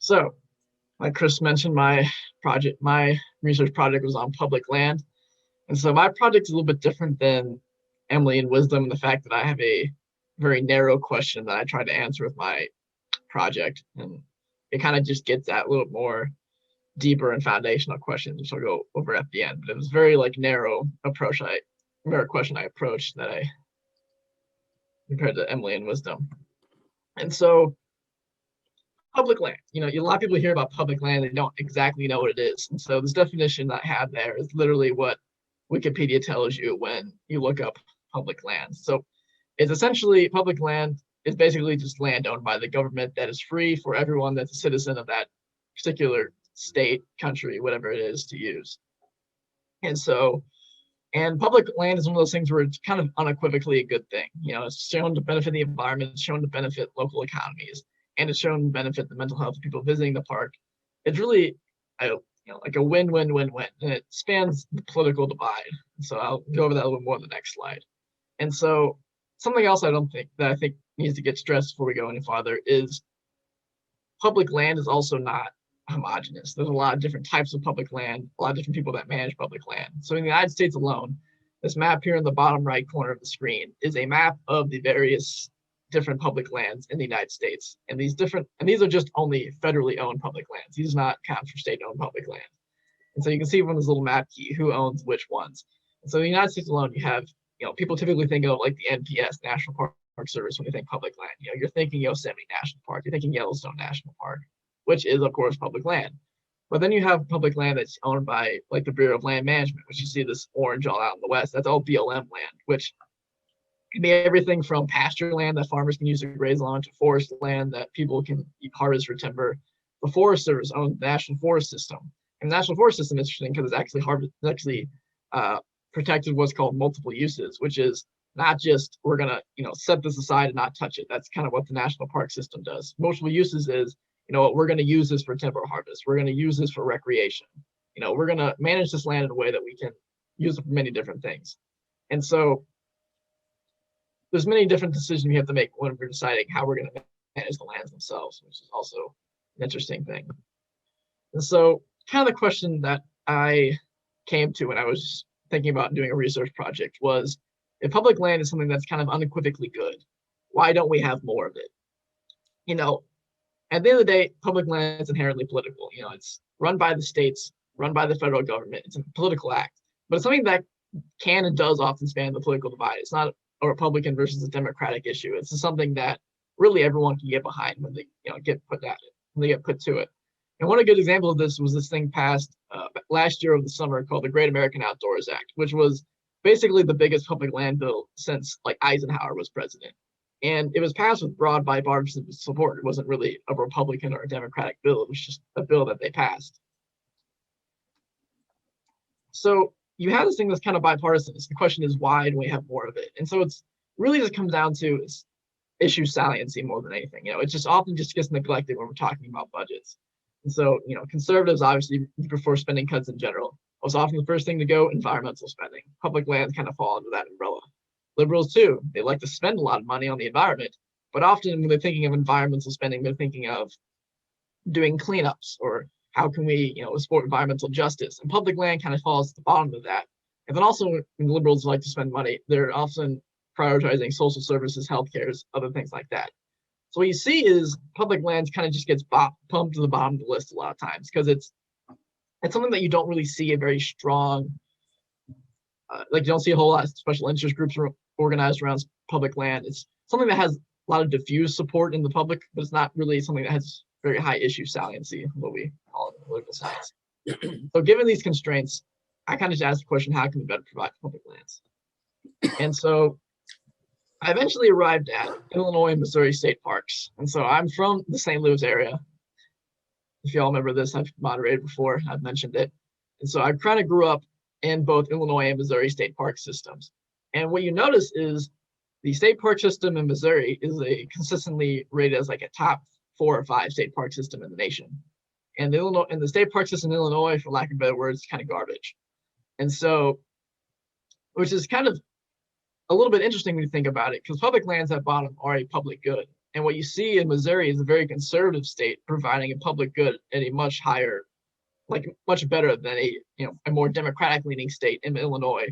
So, like Chris mentioned, my research project was on public land. And so my project is a little bit different than Emily and Wisdom in the fact that I have a very narrow question that I try to answer with my project. And it kind of just gets at a little more deeper and foundational questions, which I'll go over at the end. But it was very like narrow question I approached that I compared to Emily and Wisdom. And so public land, a lot of people hear about public land, they don't exactly know what it is. And so this definition that I have there is literally what Wikipedia tells you when you look up public land. So it's essentially public land is basically just land owned by the government that is free for everyone that's a citizen of that particular state, country, whatever it is to use. And public land is one of those things where it's kind of unequivocally a good thing. It's shown to benefit the environment, it's shown to benefit local economies, and it's shown to benefit the mental health of people visiting the park. It's really like a win-win-win-win, and it spans the political divide. So I'll go over that a little more on the next slide. And so something else I think needs to get stressed before we go any farther is public land is also not homogenous. There's a lot of different types of public land, a lot of different people that manage public land. So in the United States alone, this map here in the bottom right corner of the screen is a map of the various different public lands in the United States. And these are just only federally owned public lands. These do not count for state-owned public land. And so you can see from this little map key who owns which ones. And so in the United States alone, you have, people typically think of like the NPS, National Park Service, when you think public land. You're thinking Yosemite National Park, you're thinking Yellowstone National Park, which is of course public land. But then you have public land that's owned by like the Bureau of Land Management, which you see this orange all out in the west. That's all BLM land, which can be everything from pasture land that farmers can use to graze on to forest land that people can harvest for timber. The Forest Service owns the National Forest System. And the National Forest System is interesting because it's actually protected what's called multiple uses, which is not just we're gonna set this aside and not touch it. That's kind of what the National Park System does. Multiple uses is we're going to use this for timber harvest. We're going to use this for recreation. We're going to manage this land in a way that we can use it for many different things. And so there's many different decisions we have to make when we're deciding how we're going to manage the lands themselves, which is also an interesting thing. And so kind of the question that I came to when I was thinking about doing a research project was, if public land is something that's kind of unequivocally good, why don't we have more of it? At the end of the day, public land is inherently political. It's run by the states, run by the federal government. It's a political act, but it's something that can and does often span the political divide. It's not a Republican versus a Democratic issue. It's just something that really everyone can get behind when they get put to it. And one good example of this was this thing passed last year of the summer called the Great American Outdoors Act, which was basically the biggest public land bill since like Eisenhower was president. And it was passed with broad bipartisan support. It wasn't really a Republican or a Democratic bill. It was just a bill that they passed. So you have this thing that's kind of bipartisan. So the question is, why do we have more of it? And so it's really just comes down to issue saliency more than anything. It just often just gets neglected when we're talking about budgets. And so, conservatives obviously prefer spending cuts in general. Most often the first thing to go, environmental spending. Public lands kind of fall under that umbrella. Liberals too, they like to spend a lot of money on the environment, but often when they're thinking of environmental spending, they're thinking of doing cleanups or how can we, support environmental justice. And public land kind of falls at the bottom of that. And then also when liberals like to spend money, they're often prioritizing social services, healthcare, other things like that. So what you see is public lands kind of just gets pumped to the bottom of the list a lot of times because it's something that you don't really see a very strong, you don't see a whole lot of special interest groups organized around public land. It's something that has a lot of diffuse support in the public, but it's not really something that has very high issue saliency, what we call it in political science. So given these constraints, I kind of just asked the question, how can we better provide public lands? And so I eventually arrived at Illinois and Missouri state parks. And so I'm from the St. Louis area. If you all remember this, I've moderated before, I've mentioned it. And so I kind of grew up in both Illinois and Missouri state park systems. And what you notice is the state park system in Missouri is consistently rated as like a top 4 or 5 state park system in the nation. And the state park system in Illinois, for lack of better words, is kind of garbage. And so, which is kind of a little bit interesting when you think about it, because public lands at bottom are a public good. And what you see in Missouri is a very conservative state providing a public good at a much higher, like much better than a more democratic leaning state in Illinois,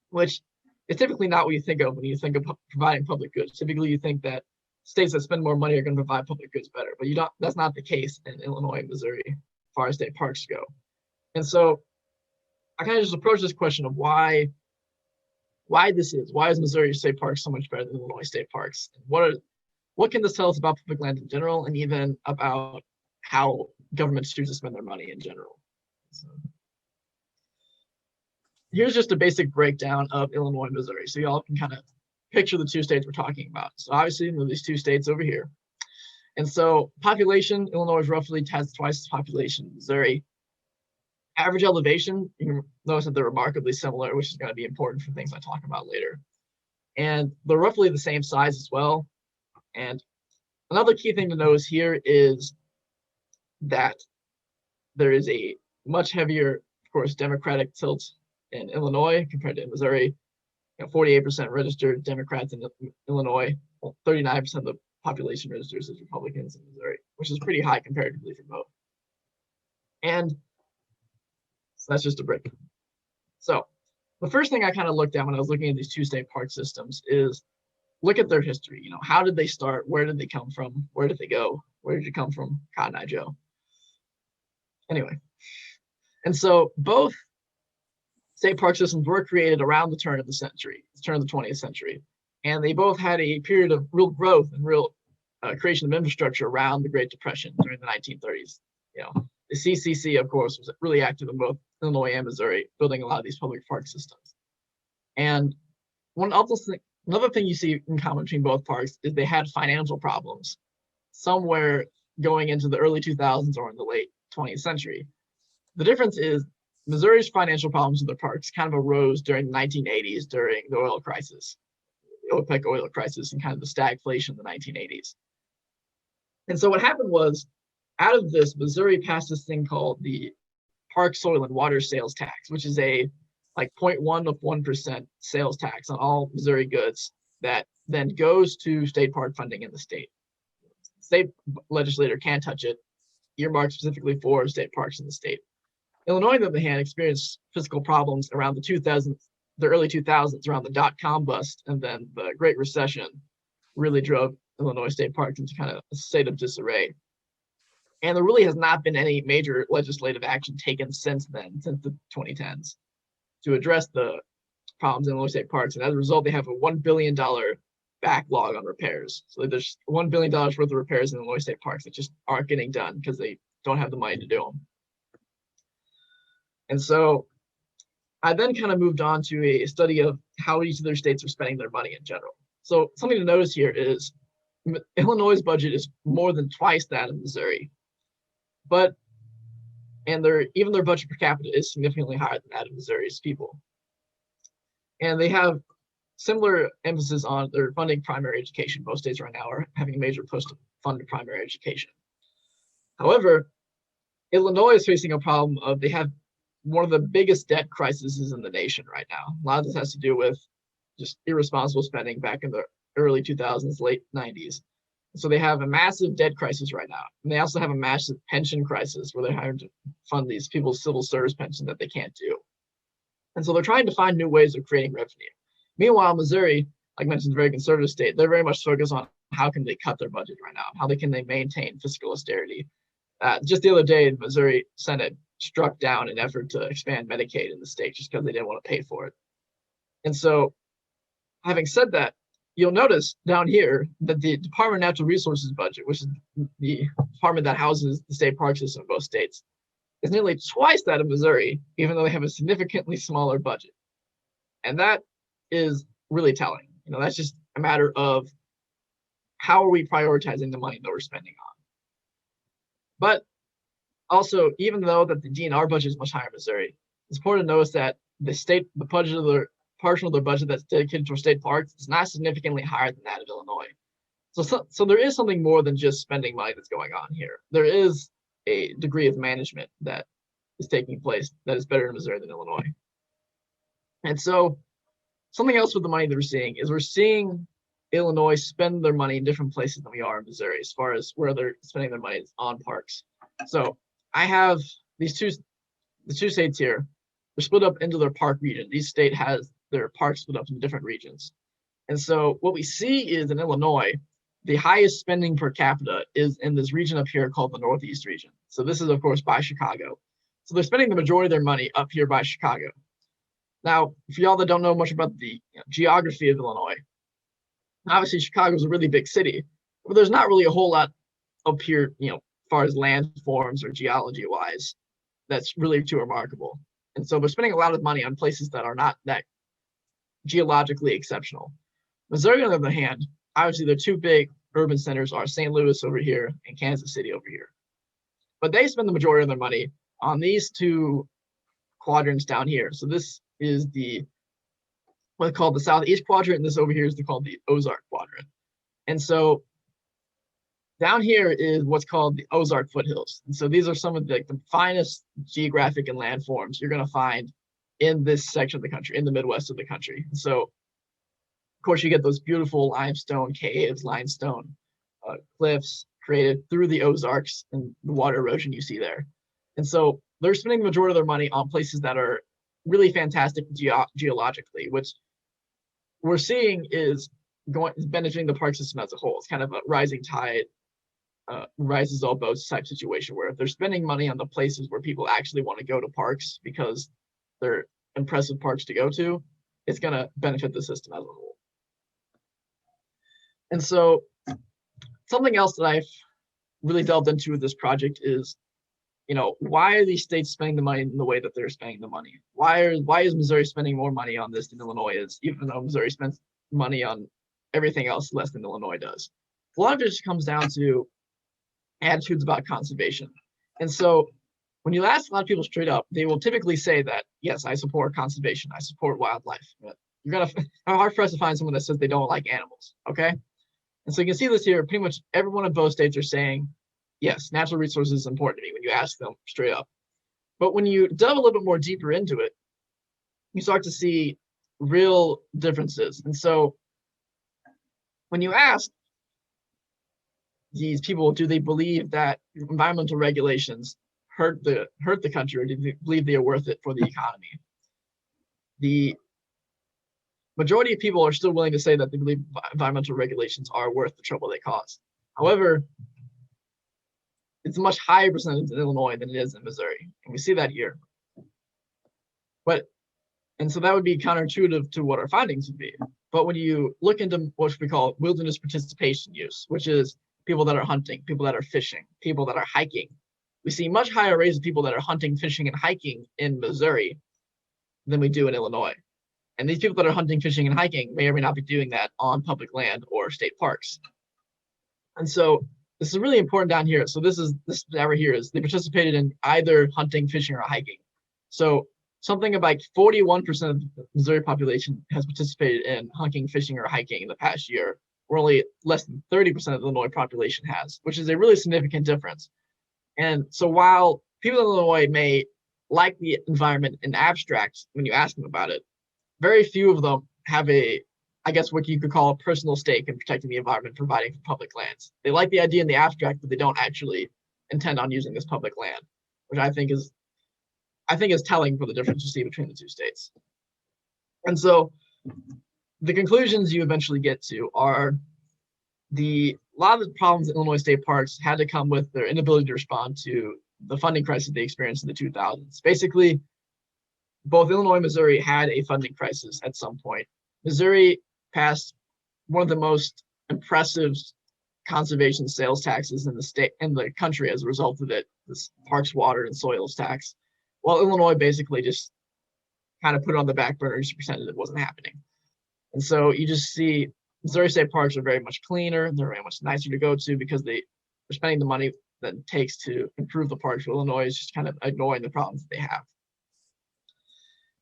which is typically not what you think of when you think of providing public goods. Typically you think that states that spend more money are going to provide public goods better, but that's not the case in Illinois and Missouri as far as state parks go. And so I kind of just approach this question of why this is. Why is Missouri state parks so much better than Illinois state parks? What can this tell us about public land in general, and even about how governments choose to spend their money in general? So here's just a basic breakdown of Illinois and Missouri, so y'all can kind of picture the two states we're talking about. So obviously, these two states over here. And so population, Illinois is roughly twice the population of Missouri. Average elevation, you can notice that they're remarkably similar, which is going to be important for things I talk about later. And they're roughly the same size as well. And another key thing to notice here is that there is a much heavier, of course, Democratic tilt in Illinois compared to Missouri. 48% registered Democrats in Illinois, 39% of the population registers as Republicans in Missouri, which is pretty high comparatively for both. And so that's just a break. So the first thing I kind of looked at when I was looking at these two state park systems is look at their history. How did they start? Where did they come from? Where did they go? Where did you come from, Cotton Eye Joe? Anyway, and so both state park systems were created around the turn of the century, the turn of the 20th century, and they both had a period of real growth and real creation of infrastructure around the Great Depression during the 1930s. The CCC, of course, was really active in both Illinois and Missouri, building a lot of these public park systems. And another thing you see in common between both parks is they had financial problems somewhere going into the early 2000s or in the late 20th century. The difference is Missouri's financial problems with their parks kind of arose during the 1980s during the oil crisis, the OPEC oil crisis, and kind of the stagflation in the 1980s. And so what happened was, out of this, Missouri passed this thing called the Park Soil and Water Sales Tax, which is a 0.1 of 1% sales tax on all Missouri goods that then goes to state park funding in the state. State legislator can't touch it, earmarked specifically for state parks in the state. Illinois, on the other hand, experienced fiscal problems around the early 2000s, around the dot-com bust, and then the Great Recession really drove Illinois state parks into kind of a state of disarray. And there really has not been any major legislative action taken since then, since the 2010s, to address the problems in Illinois state parks. And as a result, they have a $1 billion backlog on repairs. So there's $1 billion worth of repairs in Illinois state parks that just aren't getting done because they don't have the money to do them. And so I then kind of moved on to a study of how each of their states are spending their money in general. So something to notice here is Illinois' budget is more than twice that of Missouri. And even their budget per capita is significantly higher than that of Missouri's people. And they have similar emphasis on their funding primary education. Both states right now are having a major push to fund primary education. However, Illinois is facing a problem of they have one of the biggest debt crises in the nation right now. A lot of this has to do with just irresponsible spending back in the early 2000s, late 90s. So they have a massive debt crisis right now. And they also have a massive pension crisis where they're having to fund these people's civil service pension that they can't do. And so they're trying to find new ways of creating revenue. Meanwhile, Missouri, like I mentioned, is a very conservative state. They're very much focused on how can they cut their budget right now? How can they maintain fiscal austerity? Just the other day, the Missouri Senate struck down an effort to expand Medicaid in the state just because they didn't want to pay for it. And so, having said that, you'll notice down here that the Department of Natural Resources budget, which is the department that houses the state park system in both states, is nearly twice that of Missouri, even though they have a significantly smaller budget. And that is really telling. That's just a matter of how are we prioritizing the money that we're spending on. But also, even though that the DNR budget is much higher in Missouri, it's important to notice that the budget of their portion of their budget that's dedicated to state parks is not significantly higher than that of Illinois. So there is something more than just spending money that's going on here. There is a degree of management that is taking place that is better in Missouri than Illinois. And so something else with the money that we're seeing is we're seeing Illinois spend their money in different places than we are in Missouri, as far as where they're spending their money on parks. So I have the two states here. They're split up into their park region. Each state has their parks split up into different regions. And so what we see is in Illinois, the highest spending per capita is in this region up here called the Northeast region. So this is, of course, by Chicago. So they're spending the majority of their money up here by Chicago. Now, for y'all that don't know much about the geography of Illinois, obviously Chicago is a really big city, but there's not really a whole lot up here, as far as landforms or geology-wise, that's really too remarkable. And so they're spending a lot of money on places that are not that geologically exceptional. Missouri, on the other hand, obviously the two big urban centers are St. Louis over here and Kansas City over here. But they spend the majority of their money on these two quadrants down here. So this is what's called the Southeast quadrant, and this over here is called the Ozark quadrant. And so down here is what's called the Ozark Foothills. And so these are some of the finest geographic and landforms you're going to find in this section of the country, in the Midwest of the country. And so, of course, you get those beautiful limestone caves, limestone cliffs created through the Ozarks and the water erosion you see there. And so they're spending the majority of their money on places that are really fantastic geologically, which we're seeing is benefiting the park system as a whole. It's kind of a rising tide rises all boats type situation, where if they're spending money on the places where people actually want to go to parks because they're impressive parks to go to, it's going to benefit the system as a whole. And so something else that I've really delved into with this project is, why are these states spending the money in the way that they're spending the money? Why is Missouri spending more money on this than Illinois is, even though Missouri spends money on everything else less than Illinois does? A lot of it just comes down to attitudes about conservation. And so when you ask a lot of people straight up, they will typically say that, yes, I support conservation, I support wildlife. But you're going to have hard pressed to find someone that says they don't like animals, okay? And so you can see this here, pretty much everyone in both states are saying, yes, natural resources is important to me when you ask them straight up. But when you delve a little bit more deeper into it, you start to see real differences. And so when you ask these people, do they believe that environmental regulations hurt the country, or do they believe they are worth it for the economy? The majority of people are still willing to say that they believe environmental regulations are worth the trouble they cause. However, it's a much higher percentage in Illinois than it is in Missouri, and we see that here. And so that would be counterintuitive to what our findings would be. But when you look into what we call wilderness participation use, which is people that are hunting, people that are fishing, people that are hiking, we see much higher rates of people that are hunting, fishing, and hiking in Missouri than we do in Illinois. And these people that are hunting, fishing, and hiking may or may not be doing that on public land or state parks. And so this is really important down here. So this over here is they participated in either hunting, fishing, or hiking. So something about 41% of the Missouri population has participated in hunting, fishing, or hiking in the past year, where only less than 30% of the Illinois population has, which is a really significant difference. And so while people in Illinois may like the environment in abstract when you ask them about it, very few of them have what you could call a personal stake in protecting the environment, providing for public lands. They like the idea in the abstract, but they don't actually intend on using this public land, which I think is telling for the difference you see between the two states. And so the conclusions you eventually get to are a lot of the problems that Illinois state parks had to come with their inability to respond to the funding crisis they experienced in the 2000s. Basically, both Illinois and Missouri had a funding crisis at some point. Missouri passed one of the most impressive conservation sales taxes in the country as a result of it, this parks, water, and soils tax, while Illinois basically just kind of put it on the back burner, just pretended it wasn't happening. And so you just see Missouri state parks are very much cleaner, they're very much nicer to go to because they're spending the money that it takes to improve the parks. Illinois is just kind of ignoring the problems that they have.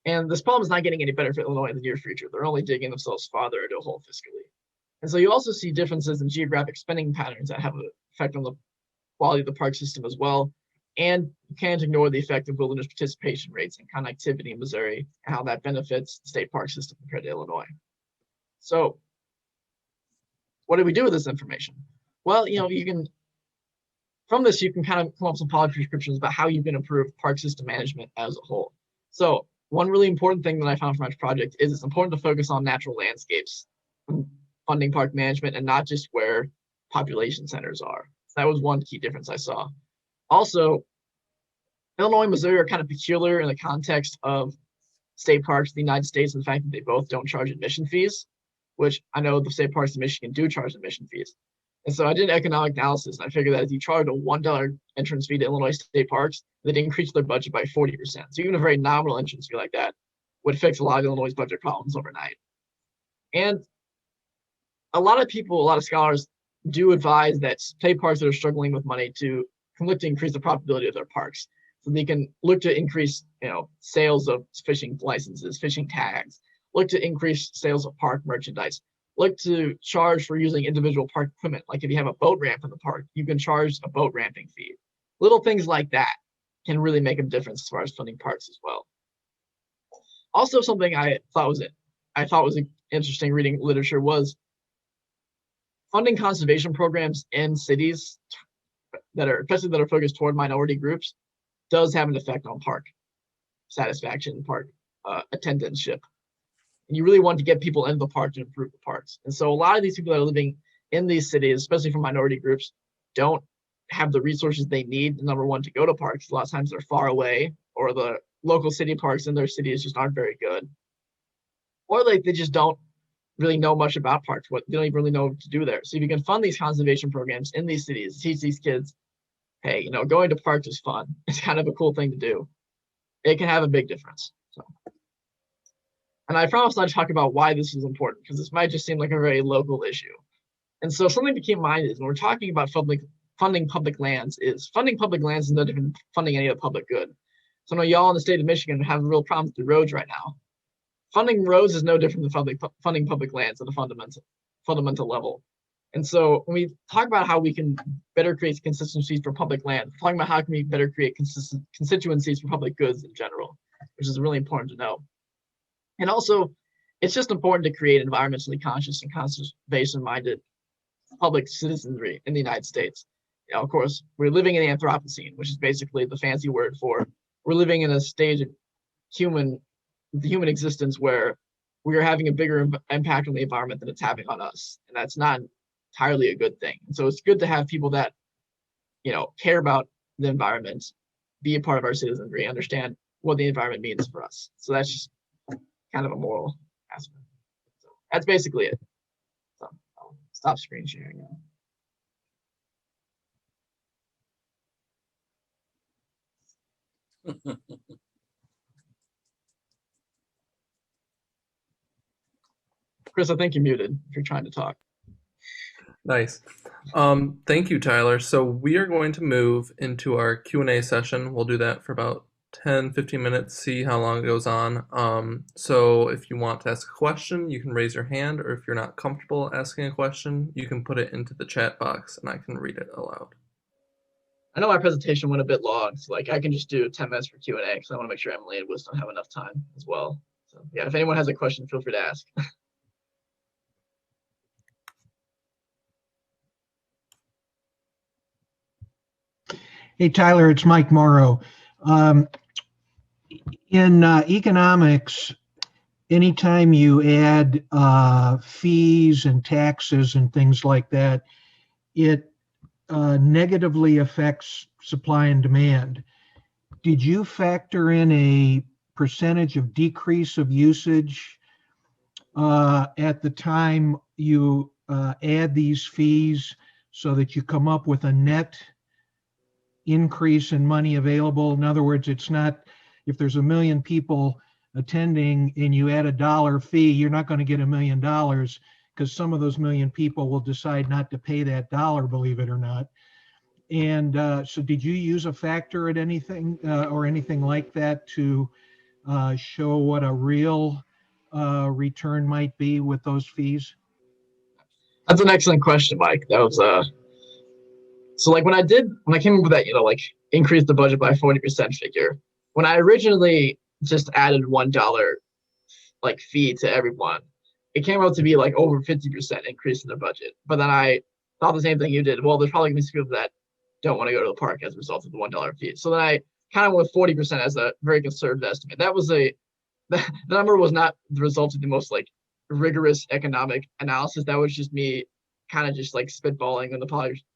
And this problem is not getting any better for Illinois in the near future. They're only digging themselves farther into a hole fiscally. And so you also see differences in geographic spending patterns that have an effect on the quality of the park system as well. And you can't ignore the effect of wilderness participation rates and connectivity in Missouri and how that benefits the state park system compared to Illinois. So what do we do with this information? Well, you can, from this, you can kind of come up with some policy prescriptions about how you can improve park system management as a whole. So one really important thing that I found from my project is it's important to focus on natural landscapes when funding park management and not just where population centers are. So that was one key difference I saw. Also, Illinois and Missouri are kind of peculiar in the context of state parks in the United States and the fact that they both don't charge admission fees, which I know the state parks in Michigan do charge admission fees. And so I did economic analysis, and I figured that if you charge a $1 entrance fee to Illinois state parks, they'd increase their budget by 40%. So even a very nominal entrance fee like that would fix a lot of Illinois' budget problems overnight. And a lot of scholars do advise that state parks that are struggling with money to look to increase the profitability of their parks. So they can look to increase, sales of fishing licenses, fishing tags, look to increase sales of park merchandise, look to charge for using individual park equipment. Like if you have a boat ramp in the park, you can charge a boat ramping fee. Little things like that can really make a difference as far as funding parks as well. Also, something I thought was interesting reading literature was funding conservation programs in cities that are focused toward minority groups does have an effect on park satisfaction, park attendance-ship. And you really want to get people into the park to improve the parks. And so a lot of these people that are living in these cities, especially from minority groups, don't have the resources they need, number one, to go to parks. A lot of times they're far away, or the local city parks in their cities just aren't very good. Or they just don't really know much about parks. They don't even really know what to do there. So if you can fund these conservation programs in these cities, teach these kids, hey, going to parks is fun. It's kind of a cool thing to do. It can have a big difference. So, and I promise not to talk about why this is important, because this might just seem like a very local issue. And so something to keep in mind is when we're talking about funding public lands is no different than funding any other public good. So I know y'all in the state of Michigan have real problems with roads right now. Funding roads is no different than funding public lands at a fundamental level. And so when we talk about how we can better create consistencies for public land, we're talking about how can we better create constituencies for public goods in general, which is really important to know. And also, it's just important to create environmentally conscious and conservation-minded public citizenry in the United States. Of course, we're living in the Anthropocene, which is basically the fancy word for we're living in a stage of human existence where we are having a bigger impact on the environment than it's having on us. And that's not entirely a good thing. And so it's good to have people that, care about the environment, be a part of our citizenry, understand what the environment means for us. So that's just kind of a moral aspect. So that's basically it. So I'll stop screen sharing now. Chris, I think you're muted if you're trying to talk. Nice. Thank you, Tyler. So we are going to move into our Q&A session. We'll do that for about 10-15 minutes, see how long it goes on. So if you want to ask a question, you can raise your hand, or if you're not comfortable asking a question, you can put it into the chat box and I can read it aloud. I know my presentation went a bit long, so I can just do 10 minutes for Q&A because I want to make sure Emily and Wisdom have enough time as well. So yeah, if anyone has a question, feel free to ask. Hey, Tyler, it's Mike Morrow. In economics, anytime you add fees and taxes and things like that, it negatively affects supply and demand. Did you factor in a percentage of decrease of usage at the time you add these fees so that you come up with a net increase in money available? In other words, it's not, if there's 1 million people attending and you add $1 fee, you're not going to get $1 million, because some of those 1 million people will decide not to pay that dollar, believe it or not. And so did you use a factor at anything or anything like that to show what a real return might be with those fees? That's an excellent question, Mike. That was so when I came up with that, increase the budget by 40% figure, when I originally just added $1 fee to everyone, it came out to be like over 50% increase in their budget. But then I thought the same thing you did. Well, there's probably gonna be people that don't want to go to the park as a result of the $1 fee. So then I kind of went with 40% as a very conservative estimate. That was the number was not the result of the most like rigorous economic analysis. That was just me kind of just like spitballing in the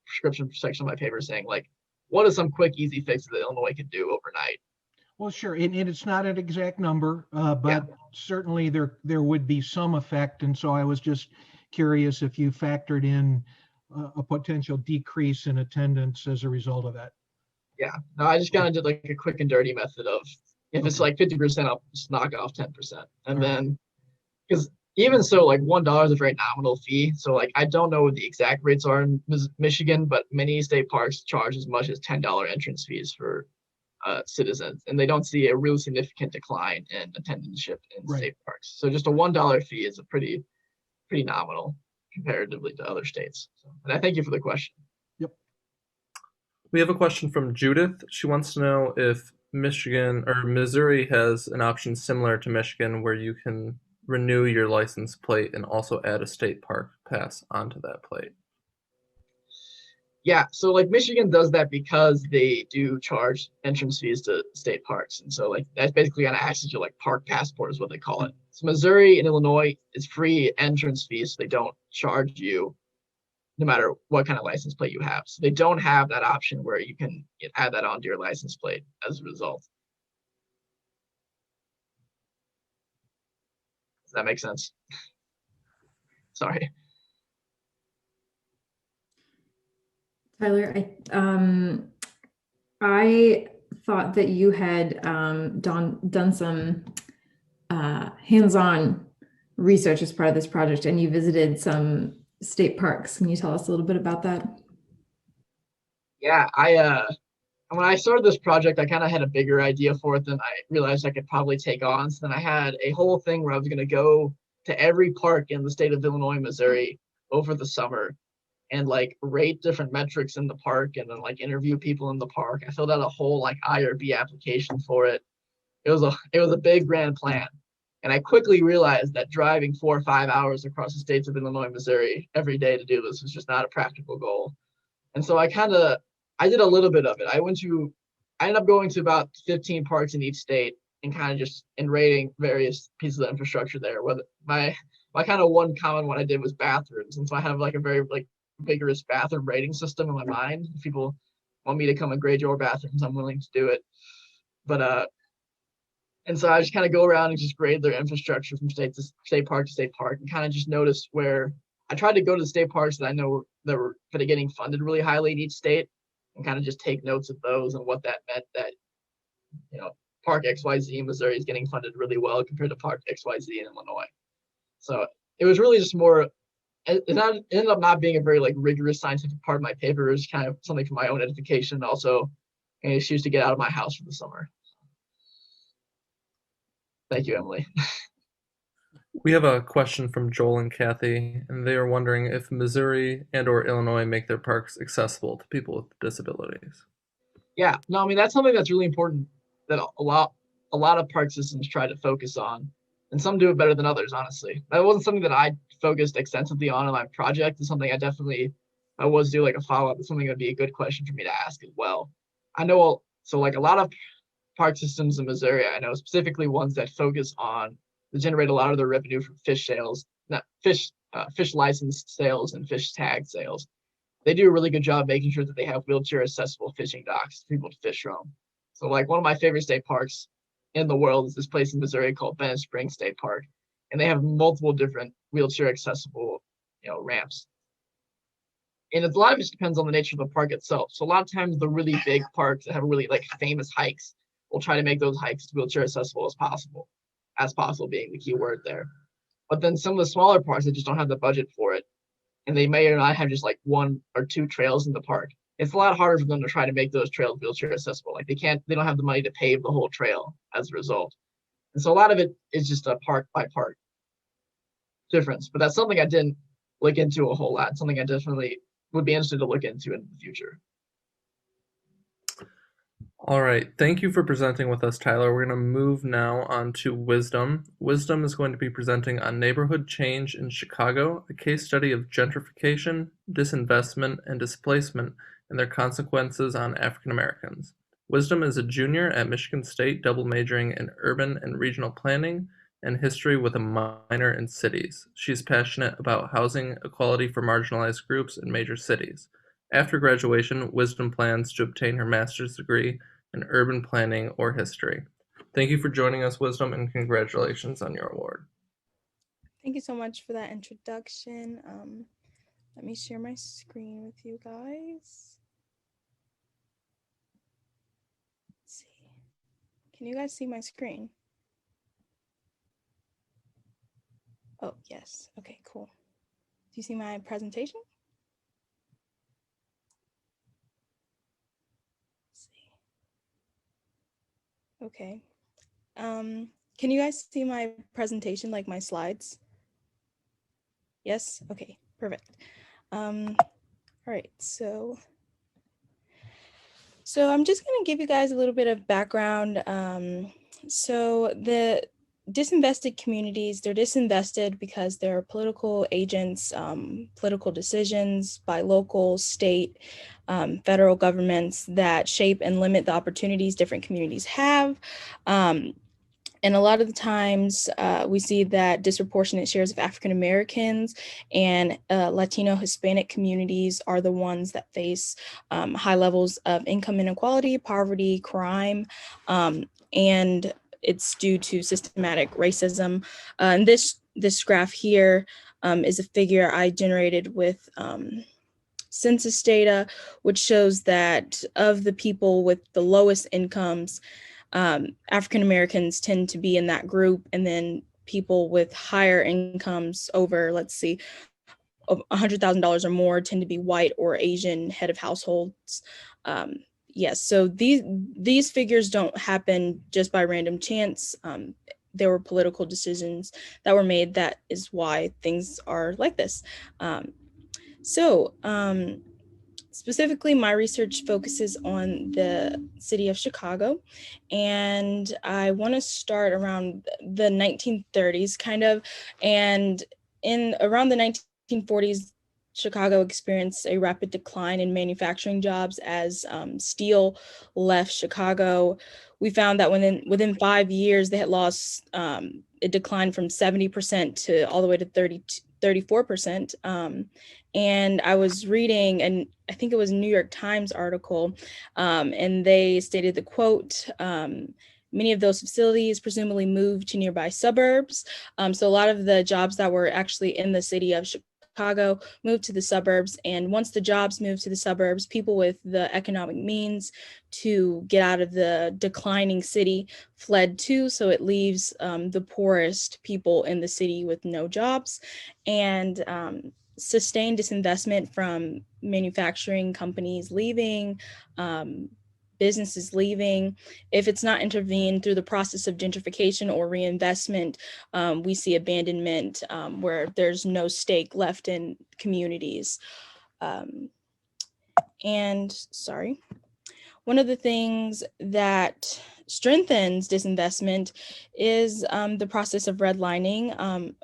prescription section of my paper saying like, what are some quick, easy fixes that Illinois could do overnight? Well, sure, and it's not an exact number, but certainly there would be some effect. And so I was just curious if you factored in a potential decrease in attendance as a result of that. Yeah, no, I just kind of did like a quick and dirty method of if it's like 50%, I'll just knock off 10%. And then, because even so, like $1 is a very nominal fee. So like, I don't know what the exact rates are in Michigan, but many state parks charge as much as $10 entrance fees for citizens, and they don't see a really significant decline in attendance in state parks. So just a $1 fee is a pretty nominal comparatively to other states. So, and I thank you for the question. Yep. We have a question from Judith. She wants to know if Michigan or Missouri has an option similar to Michigan where you can renew your license plate and also add a state park pass onto that plate. Yeah, so like Michigan does that because they do charge entrance fees to state parks. And so like that's basically gonna act as your like park passport is what they call it. So Missouri and Illinois is free entrance fees, so they don't charge you no matter what kind of license plate you have. So they don't have that option where you can add that onto your license plate as a result. Does that make sense? Sorry. Tyler, I thought that you had done some hands-on research as part of this project, and you visited some state parks. Can you tell us a little bit about that? Yeah, when I started this project, I kind of had a bigger idea for it than I realized I could probably take on. So then I had a whole thing where I was going to go to every park in the state of Illinois, Missouri over the summer and like rate different metrics in the park and then like interview people in the park. I filled out a whole like IRB application for it. It was a big grand plan. And I quickly realized that driving 4 or 5 hours across the states of Illinois, Missouri every day to do this was just not a practical goal. And so I did a little bit of it. I ended up going to about 15 parks in each state and kind of just rating various pieces of infrastructure there. Whether my kind of one common one I did was bathrooms. And so I have like a very like vigorous bathroom rating system in my mind. If people want me to come and grade your bathrooms, I'm willing to do it. But and so I just kind of go around and just grade their infrastructure from state park to state park and kind of just notice where I tried to go to the state parks that I know that were getting funded really highly in each state and kind of just take notes of those and what that meant that, you know, Park XYZ in Missouri is getting funded really well compared to Park XYZ in Illinois. So it was really just more, it ended up not being a very like rigorous scientific part of my paper. It was kind of something for my own edification, also an excuse to get out of my house for the summer. Thank you, Emily. We have a question from Joel and Kathy, and they are wondering if Missouri and or Illinois make their parks accessible to people with disabilities. Yeah, no, I mean, that's something that's really important that a lot of park systems try to focus on, and some do it better than others, honestly. That wasn't something that I focused extensively on in my project. It's something I was do like a follow-up. It's something that'd be a good question for me to ask as well. I know, so like a lot of park systems in Missouri, I know specifically ones that focus on to generate a lot of their revenue from fish sales, not fish license sales and fish tag sales. They do a really good job making sure that they have wheelchair accessible fishing docks for people to fish from. So like one of my favorite state parks in the world is this place in Missouri called Venice State Park. And they have multiple different wheelchair accessible, ramps. And a lot of it depends on the nature of the park itself. So a lot of times the really big parks that have really like famous hikes will try to make those hikes wheelchair accessible as possible being the key word there. But then some of the smaller parks that just don't have the budget for it, and they may or not have just like 1 or 2 trails in the park. It's a lot harder for them to try to make those trails wheelchair accessible. Like they don't have the money to pave the whole trail as a result. And so a lot of it is just a park by park difference. But that's something I didn't look into a whole lot. Something I definitely would be interested to look into in the future. All right, thank you for presenting with us, Tyler. We're going to move now on to Wisdom. Wisdom is going to be presenting on neighborhood change in Chicago, a case study of gentrification, disinvestment, and displacement and their consequences on African Americans. Wisdom is a junior at Michigan State, double majoring in urban and regional planning and history with a minor in cities. She's passionate about housing equality for marginalized groups in major cities. After graduation, Wisdom plans to obtain her master's degree in urban planning or history. Thank you for joining us, Wisdom, and congratulations on your award. Thank you so much for that introduction. Let me share my screen with you guys. Let's see. Can you guys see my screen? Oh, yes. Okay, cool. Do you see my presentation? Let's see. Okay. Can you guys see my presentation, like my slides? Yes? Okay, perfect. All right, so I'm just gonna give you guys a little bit of background. So the disinvested communities, they're disinvested because they're political agents, political decisions by local, state, federal governments that shape and limit the opportunities different communities have. And a lot of the times we see that disproportionate shares of African Americans and Latino Hispanic communities are the ones that face high levels of income inequality, poverty, crime, and it's due to systematic racism. And this graph here is a figure I generated with census data, which shows that of the people with the lowest incomes, African Americans tend to be in that group, and then people with higher incomes over, let's see, $100,000 or more tend to be white or Asian head of households. Yes, so these figures don't happen just by random chance. There were political decisions that were made. That is why things are like this. Specifically, my research focuses on the city of Chicago, and I want to start around the 1930s, kind of, and in around the 1940s, Chicago experienced a rapid decline in manufacturing jobs as steel left Chicago. We found that within 5 years, they had lost, it declined from 70% to all the way to 34%. And I was reading, and I think it was a New York Times article, and they stated the quote, many of those facilities presumably moved to nearby suburbs. So a lot of the jobs that were actually in the city of Chicago moved to the suburbs. And once the jobs moved to the suburbs, people with the economic means to get out of the declining city fled too. So it leaves the poorest people in the city with no jobs. And sustained disinvestment from manufacturing companies leaving, businesses leaving. If it's not intervened through the process of gentrification or reinvestment, we see abandonment where there's no stake left in communities. One of the things that strengthens disinvestment is the process of redlining.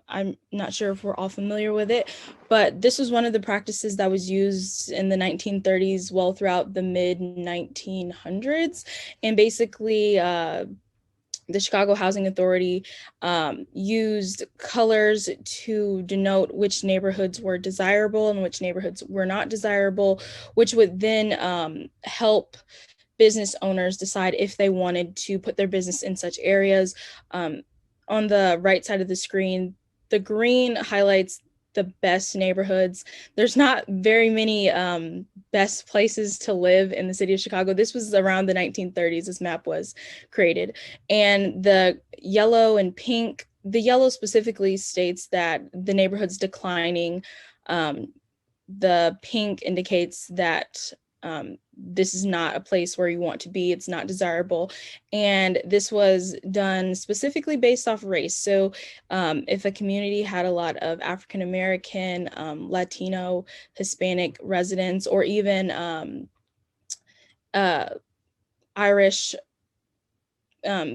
I'm not sure if we're all familiar with it, but this was one of the practices that was used in the 1930s, well throughout the mid 1900s. And basically, the Chicago Housing Authority used colors to denote which neighborhoods were desirable and which neighborhoods were not desirable, which would then help business owners decide if they wanted to put their business in such areas. On the right side of the screen, the green highlights the best neighborhoods. There's not very many best places to live in the city of Chicago. This was around the 1930s, this map was created. And the yellow and pink, the yellow specifically states that the neighborhood's declining. The pink indicates that this is not a place where you want to be, it's not desirable. And this was done specifically based off race. So if a community had a lot of African American, Latino, Hispanic residents, or even Irish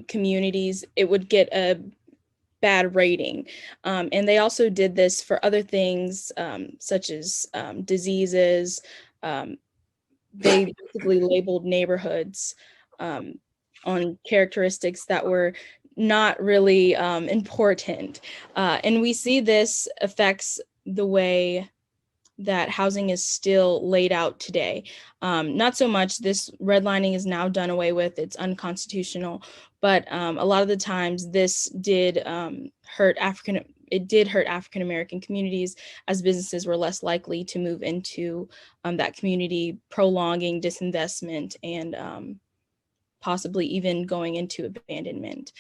communities, it would get a bad rating. And they also did this for other things, such as diseases. They basically labeled neighborhoods on characteristics that were not really important. And we see this affects the way that housing is still laid out today. Not so much, this redlining is now done away with, it's unconstitutional, but a lot of the times this did hurt African American communities, as businesses were less likely to move into that community, prolonging disinvestment and possibly even going into abandonment.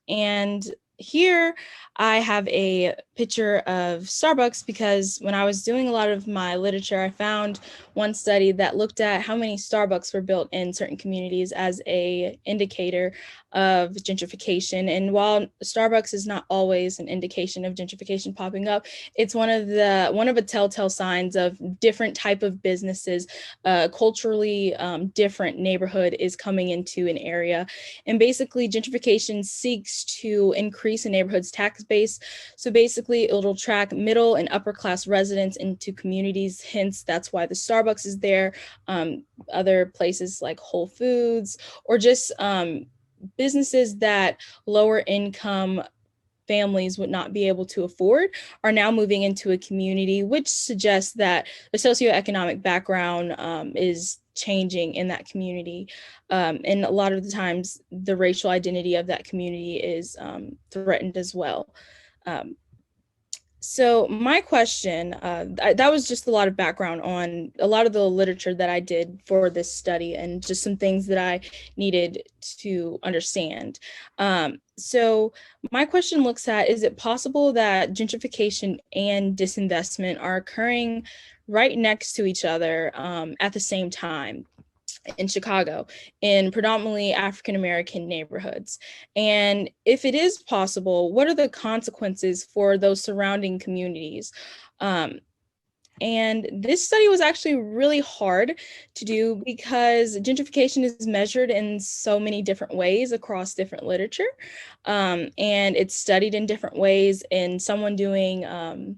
And here I have a picture of Starbucks, because when I was doing a lot of my literature, I found one study that looked at how many Starbucks were built in certain communities as a indicator of gentrification. And while Starbucks is not always an indication of gentrification popping up, it's one of a telltale signs of different type of businesses, culturally different neighborhood is coming into an area. And basically gentrification seeks to increase a neighborhood's tax base. So basically it'll attract middle and upper class residents into communities. Hence, that's why the Starbucks is there. Other places like Whole Foods, or just businesses that lower income families would not be able to afford are now moving into a community, which suggests that the socioeconomic background is changing in that community. And a lot of the times the racial identity of that community is threatened as well. So my question, that was just a lot of background on a lot of the literature that I did for this study and just some things that I needed to understand. So my question looks at, is it possible that gentrification and disinvestment are occurring right next to each other at the same time in Chicago, in predominantly African-American neighborhoods? And if it is possible, what are the consequences for those surrounding communities? And this study was actually really hard to do because gentrification is measured in so many different ways across different literature. And it's studied in different ways, and someone doing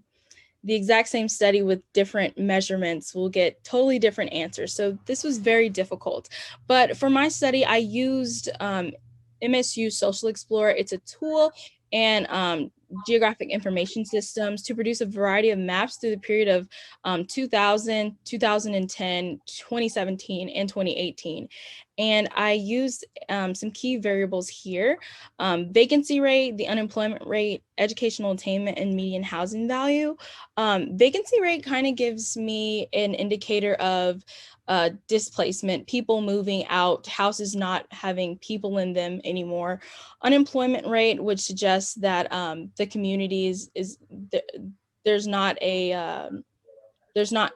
the exact same study with different measurements will get totally different answers. So this was very difficult. But for my study, I used MSU Social Explorer. It's a tool and geographic information systems to produce a variety of maps through the period of 2000, 2010, 2017, and 2018. And I used some key variables here: vacancy rate, the unemployment rate, educational attainment, and median housing value. Vacancy rate kind of gives me an indicator of displacement, people moving out, houses not having people in them anymore. Unemployment rate, which suggests that the communities there's not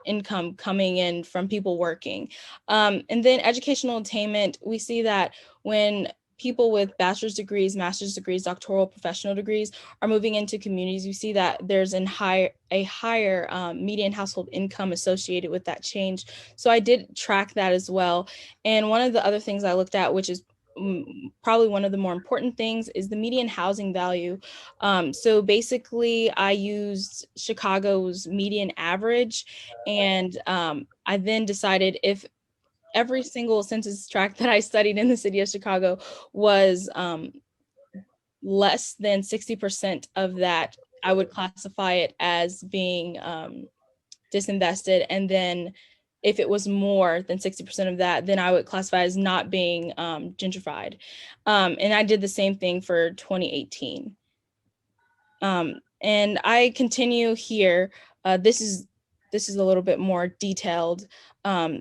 income coming in from people working. And then educational attainment, we see that when people with bachelor's degrees, master's degrees, doctoral, professional degrees are moving into communities, you see that there's a higher median household income associated with that change. So I did track that as well. And one of the other things I looked at, which is probably one of the more important things, is the median housing value. So basically I used Chicago's median average, and I then decided if every single census tract that I studied in the city of Chicago was less than 60% of that, I would classify it as being disinvested. And then if it was more than 60% of that, then I would classify as not being gentrified. And I did the same thing for 2018. And I continue here. This is a little bit more detailed.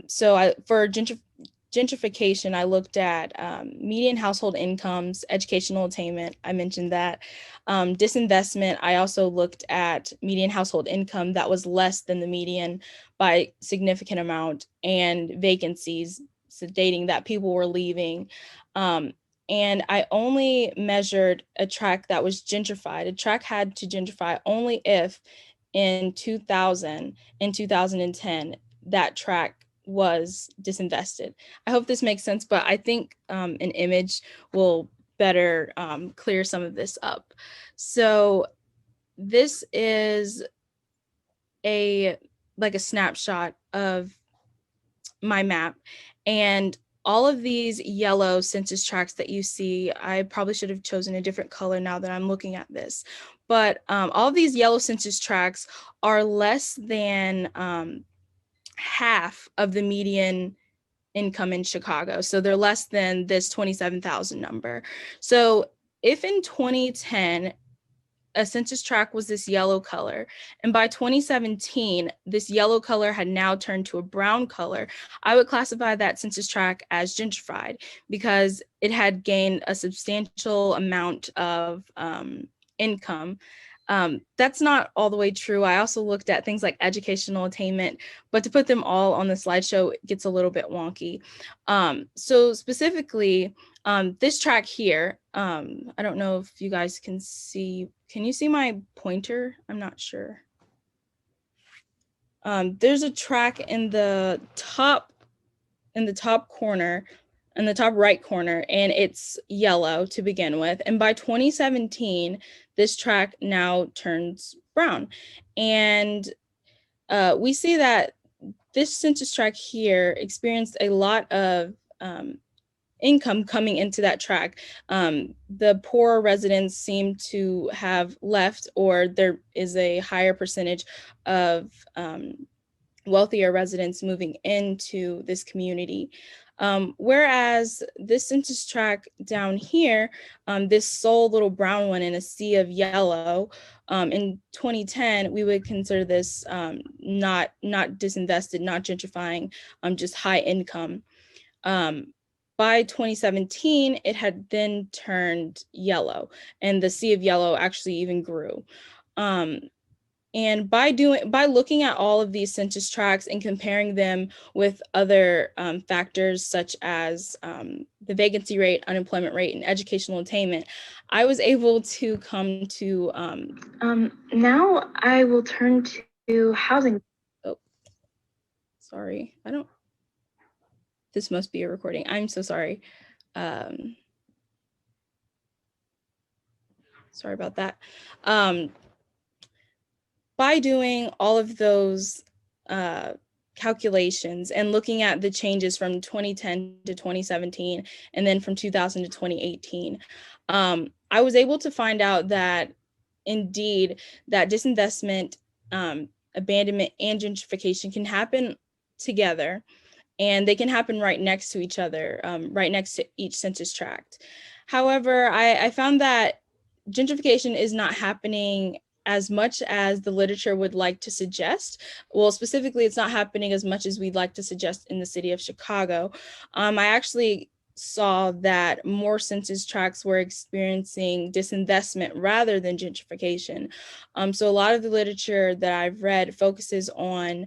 So for gentrification, I looked at median household incomes, educational attainment, I mentioned that. Disinvestment, I also looked at median household income that was less than the median by significant amount, and vacancies, stating that people were leaving. And I only measured a tract that was gentrified. A tract had to gentrify only if in 2000 and 2010, that tract was disinvested. I hope this makes sense, but I think an image will better clear some of this up. So this is like a snapshot of my map, and all of these yellow census tracts that you see, I probably should have chosen a different color now that I'm looking at this, but all of these yellow census tracts are less than half of the median income in Chicago. So they're less than this 27,000 number. So if in 2010, a census tract was this yellow color, and by 2017, this yellow color had now turned to a brown color, I would classify that census tract as gentrified because it had gained a substantial amount of income. That's not all the way true. I also looked at things like educational attainment, but to put them all on the slideshow, it gets a little bit wonky. So specifically, this track here, I don't know if you guys can see. Can you see my pointer? I'm not sure. There's a track in the top corner, in the top right corner, and it's yellow to begin with. And by 2017, this track now turns brown. And we see that this census tract here experienced a lot of income coming into that track. The poorer residents seem to have left, or there is a higher percentage of wealthier residents moving into this community. Whereas this census tract down here, this sole little brown one in a sea of yellow, in 2010, we would consider this not disinvested, not gentrifying, just high income. By 2017, it had then turned yellow, and the sea of yellow actually even grew. And by looking at all of these census tracts and comparing them with other factors such as the vacancy rate, unemployment rate, and educational attainment, I was able to come to. Now I will turn to housing. Oh, sorry, I don't. This must be a recording. I'm so sorry. Sorry about that. By doing all of those calculations and looking at the changes from 2010 to 2017, and then from 2000 to 2018, I was able to find out that indeed that disinvestment, abandonment, and gentrification can happen together, and they can happen right next to each other, right next to each census tract. However, I found that gentrification is not happening as much as the literature would like to suggest. Well, specifically, it's not happening as much as we'd like to suggest in the city of Chicago. I actually saw that more census tracts were experiencing disinvestment rather than gentrification. So a lot of the literature that I've read focuses on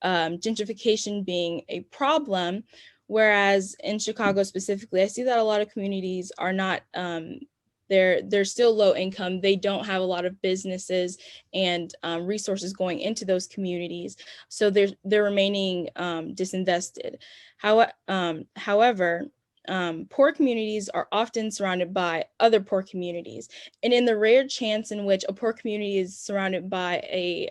gentrification being a problem, whereas in Chicago specifically, I see that a lot of communities are not, they're still low income. They don't have a lot of businesses and resources going into those communities, so they're remaining disinvested. However, poor communities are often surrounded by other poor communities, and in the rare chance in which a poor community is surrounded by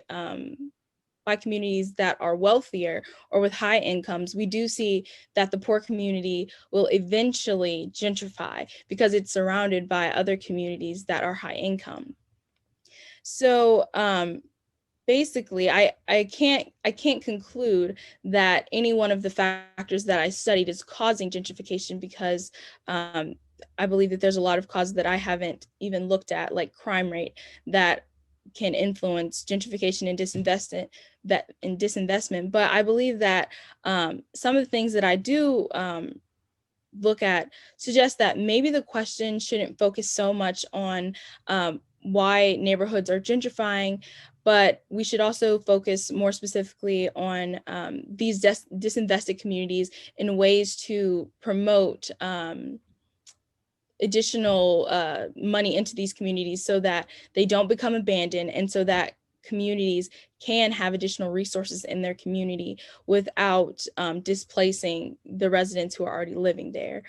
by communities that are wealthier or with high incomes, we do see that the poor community will eventually gentrify because it's surrounded by other communities that are high income. So basically, I can't conclude that any one of the factors that I studied is causing gentrification, because I believe that there's a lot of causes that I haven't even looked at, like crime rate, that can influence gentrification and disinvestment. But I believe that some of the things that I do look at suggest that maybe the question shouldn't focus so much on why neighborhoods are gentrifying, but we should also focus more specifically on these disinvested communities in ways to promote additional money into these communities so that they don't become abandoned, and so that communities can have additional resources in their community without displacing the residents who are already living there.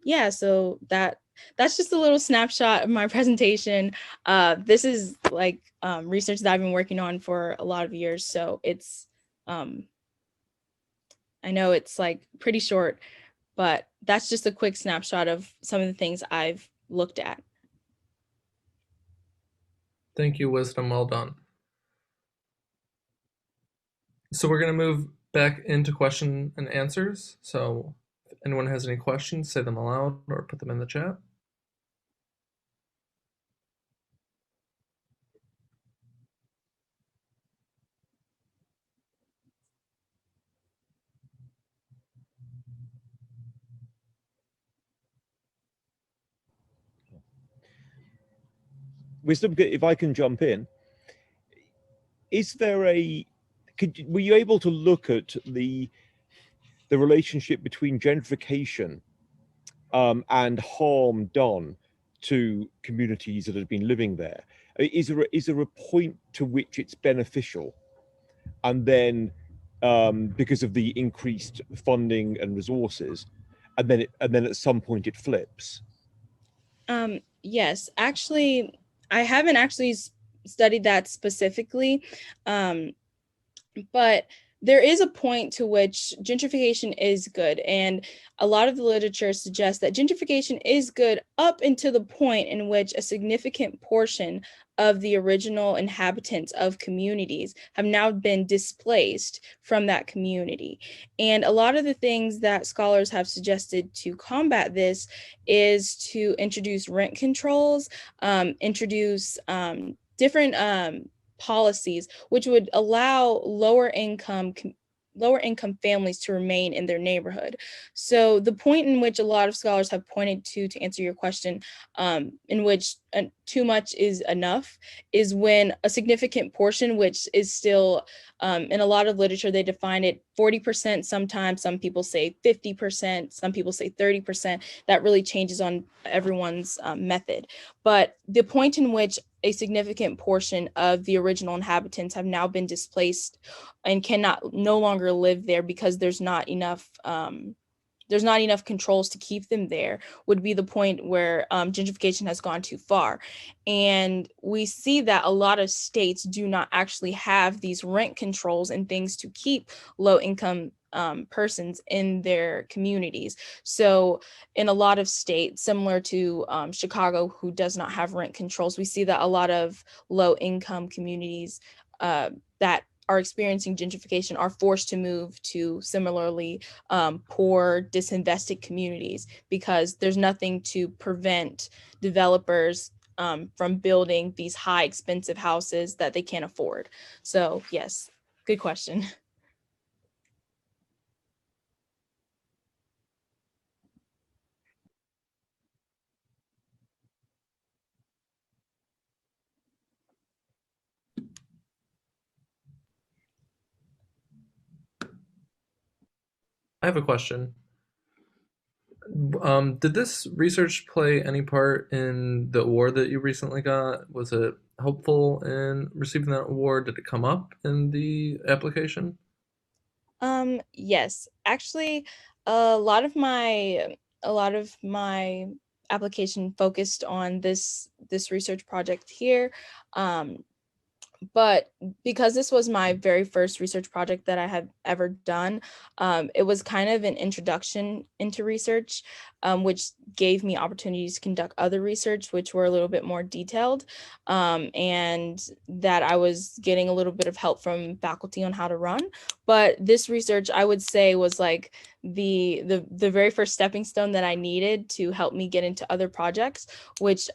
Yeah, so that's just a little snapshot of my presentation. This is like research that I've been working on for a lot of years, so it's I know it's like pretty short, but that's just a quick snapshot of some of the things I've looked at. Thank you, Wisdom. Well done. So we're going to move back into question and answers. So if anyone has any questions, say them aloud or put them in the chat. Wisdom, if I can jump in, is there were you able to look at the relationship between gentrification and harm done to communities that have been living there? Is there a point to which it's beneficial, and then because of the increased funding and resources, and then at some point it flips? Yes, actually, I haven't actually studied that specifically, but there is a point to which gentrification is good. And a lot of the literature suggests that gentrification is good up until the point in which a significant portion of the original inhabitants of communities have now been displaced from that community. And a lot of the things that scholars have suggested to combat this is to introduce rent controls, introduce different policies which would allow lower income families to remain in their neighborhood. So the point in which a lot of scholars have pointed to answer your question, in which too much is enough, is when a significant portion, which is still in a lot of literature, they define it 40%, sometimes some people say 50%, some people say 30%. That really changes on everyone's method. But the point in which a significant portion of the original inhabitants have now been displaced and cannot no longer live there because there's not enough controls to keep them there, would be the point where gentrification has gone too far. And we see that a lot of states do not actually have these rent controls and things to keep low income persons in their communities. So in a lot of states, similar to Chicago, who does not have rent controls, we see that a lot of low income communities that are experiencing gentrification are forced to move to similarly poor, disinvested communities, because there's nothing to prevent developers from building these high expensive houses that they can't afford. So yes, good question. I have a question. Did this research play any part in the award that you recently got? Was it helpful in receiving that award? Did it come up in the application? Yes, actually, a lot of my application focused on this research project here. But because this was my very first research project that I have ever done, it was kind of an introduction into research, which gave me opportunities to conduct other research, which were a little bit more detailed, and that I was getting a little bit of help from faculty on how to run. But this research, I would say, was like the very first stepping stone that I needed to help me get into other projects, which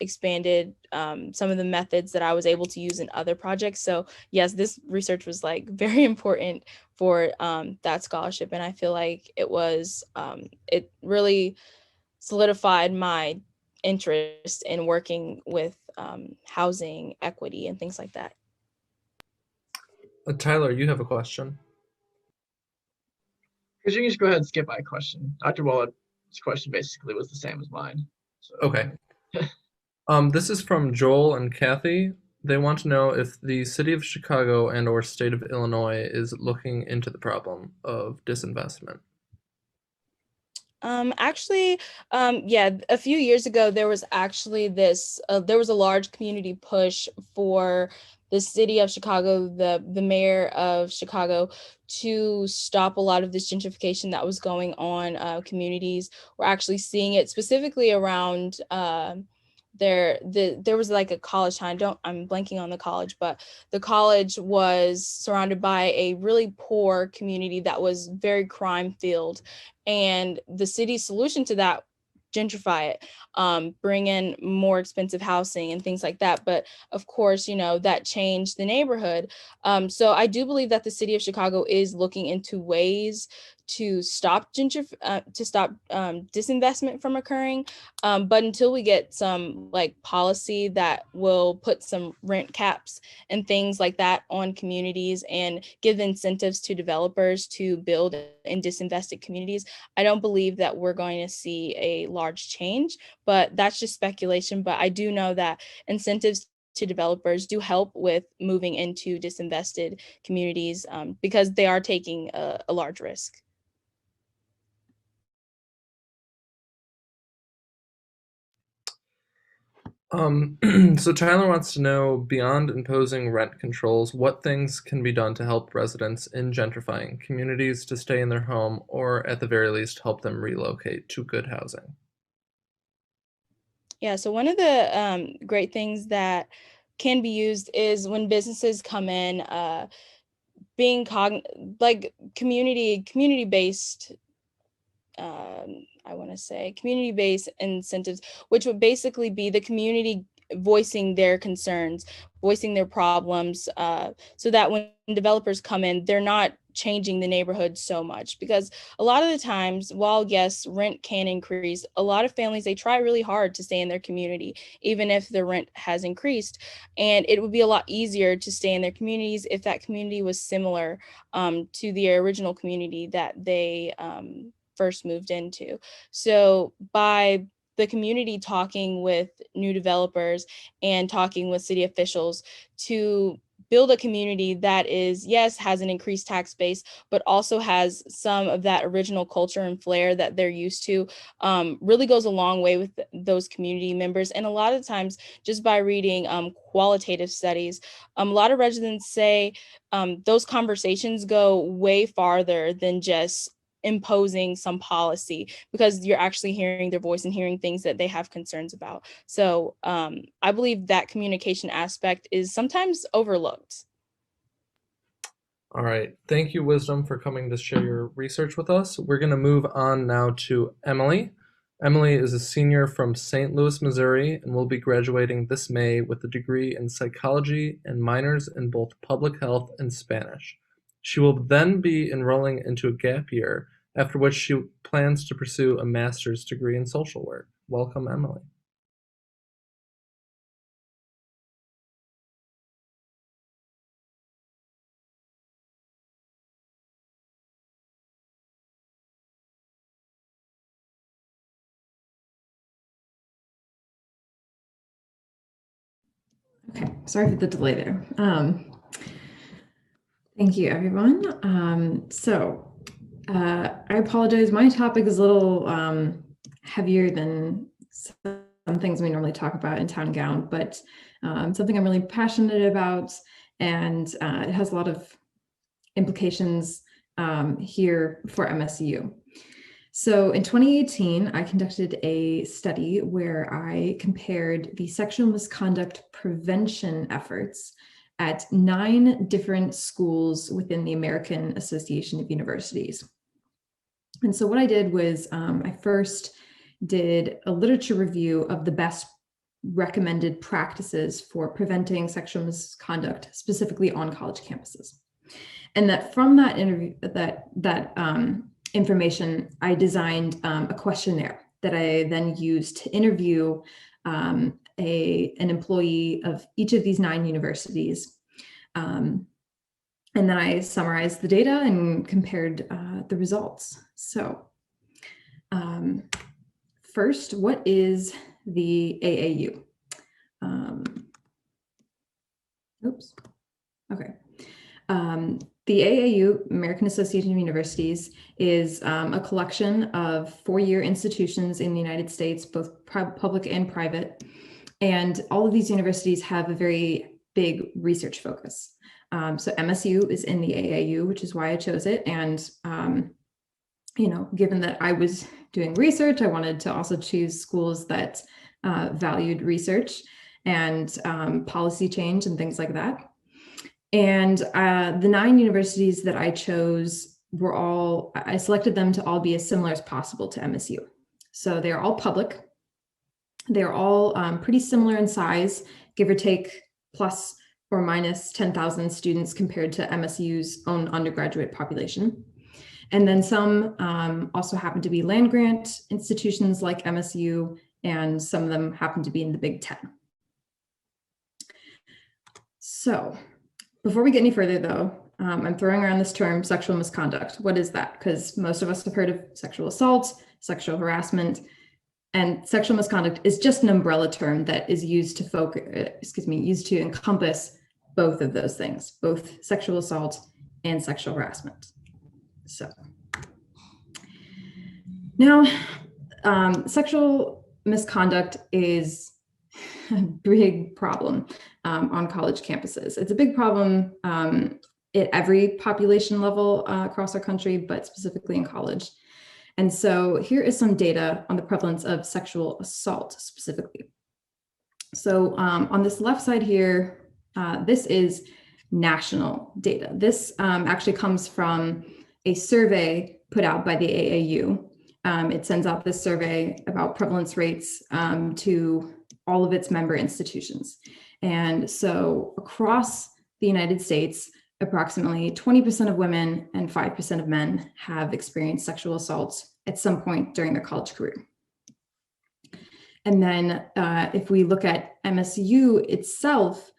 expanded some of the methods that I was able to use in other projects. So yes, this research was like very important for that scholarship. And I feel like it was, it really solidified my interest in working with housing equity and things like that. Tyler, you have a question. Because you can just go ahead and skip my question. Dr. Waller's question basically was the same as mine. So. Okay. This is from Joel and Kathy. They want to know if the city of Chicago and or state of Illinois is looking into the problem of disinvestment. Yeah, a few years ago, there was actually there was a large community push for the city of Chicago, the mayor of Chicago, to stop a lot of this gentrification that was going on. Communities were actually seeing it specifically around there was like a college town. I'm blanking on the college, but the college was surrounded by a really poor community that was very crime filled. And the city's solution to that, gentrify it, bring in more expensive housing and things like that. But of course, that changed the neighborhood. So I do believe that the city of Chicago is looking into ways to stop disinvestment from occurring. But until we get some like policy that will put some rent caps and things like that on communities and give incentives to developers to build in disinvested communities, I don't believe that we're going to see a large change, but that's just speculation. But I do know that incentives to developers do help with moving into disinvested communities because they are taking a large risk. So Tyler wants to know, beyond imposing rent controls, what things can be done to help residents in gentrifying communities to stay in their home, or at the very least help them relocate to good housing. Yeah, so one of the great things that can be used is when businesses come in, being community-based, I want to say community-based incentives, which would basically be the community voicing their concerns, voicing their problems, so that when developers come in, they're not changing the neighborhood so much. Because a lot of the times, while yes, rent can increase, a lot of families, they try really hard to stay in their community, even if the rent has increased. And it would be a lot easier to stay in their communities if that community was similar to the original community that they first moved into. So by the community talking with new developers and talking with city officials to build a community that is, yes, has an increased tax base, but also has some of that original culture and flair that they're used to, really goes a long way with those community members. And a lot of times, just by reading qualitative studies, a lot of residents say those conversations go way farther than just imposing some policy, because you're actually hearing their voice and hearing things that they have concerns about. So I believe that communication aspect is sometimes overlooked. All right, thank you, Wisdom, for coming to share your research with us. We're going to move on now to Emily. Emily is a senior from St. Louis, Missouri, and will be graduating this May with a degree in psychology and minors in both public health and Spanish. She will then be enrolling into a gap year, after which she plans to pursue a master's degree in social work. Welcome, Emily. Okay, sorry for the delay there. Thank you, everyone. I apologize. My topic is a little heavier than some things we normally talk about in Town and Gown, but something I'm really passionate about, and it has a lot of implications here for MSU. So in 2018, I conducted a study where I compared the sexual misconduct prevention efforts at 9 different schools within the American Association of Universities. And so what I did was I first did a literature review of the best recommended practices for preventing sexual misconduct, specifically on college campuses. And that from that interview, information, I designed a questionnaire that I then used to interview an employee of each of these 9 universities. And then I summarized the data and compared the results. So first, what is the AAU? Oops. Okay. The AAU, American Association of Universities, is a collection of four-year institutions in the United States, both public and private. And all of these universities have a very big research focus. So MSU is in the AAU, which is why I chose it. And, you know, given that I was doing research, I wanted to also choose schools that valued research and policy change and things like that. And the 9 universities that I chose were all, I selected them to all be as similar as possible to MSU. So they're all public. They're all pretty similar in size, give or take plus or minus 10,000 students compared to MSU's own undergraduate population. And then some also happen to be land-grant institutions like MSU, and some of them happen to be in the Big Ten. So before we get any further though, I'm throwing around this term sexual misconduct. What is that? Because most of us have heard of sexual assault, sexual harassment, and sexual misconduct is just an umbrella term that is used to used to encompass both of those things, both sexual assault and sexual harassment. So now, sexual misconduct is a big problem on college campuses. It's a big problem at every population level across our country, but specifically in college. And so here is some data on the prevalence of sexual assault specifically. So on this left side here, this is national data. This actually comes from a survey put out by the AAU. It sends out this survey about prevalence rates to all of its member institutions. And so across the United States, approximately 20% of women and 5% of men have experienced sexual assaults at some point during their college career. And then if we look at MSU itself,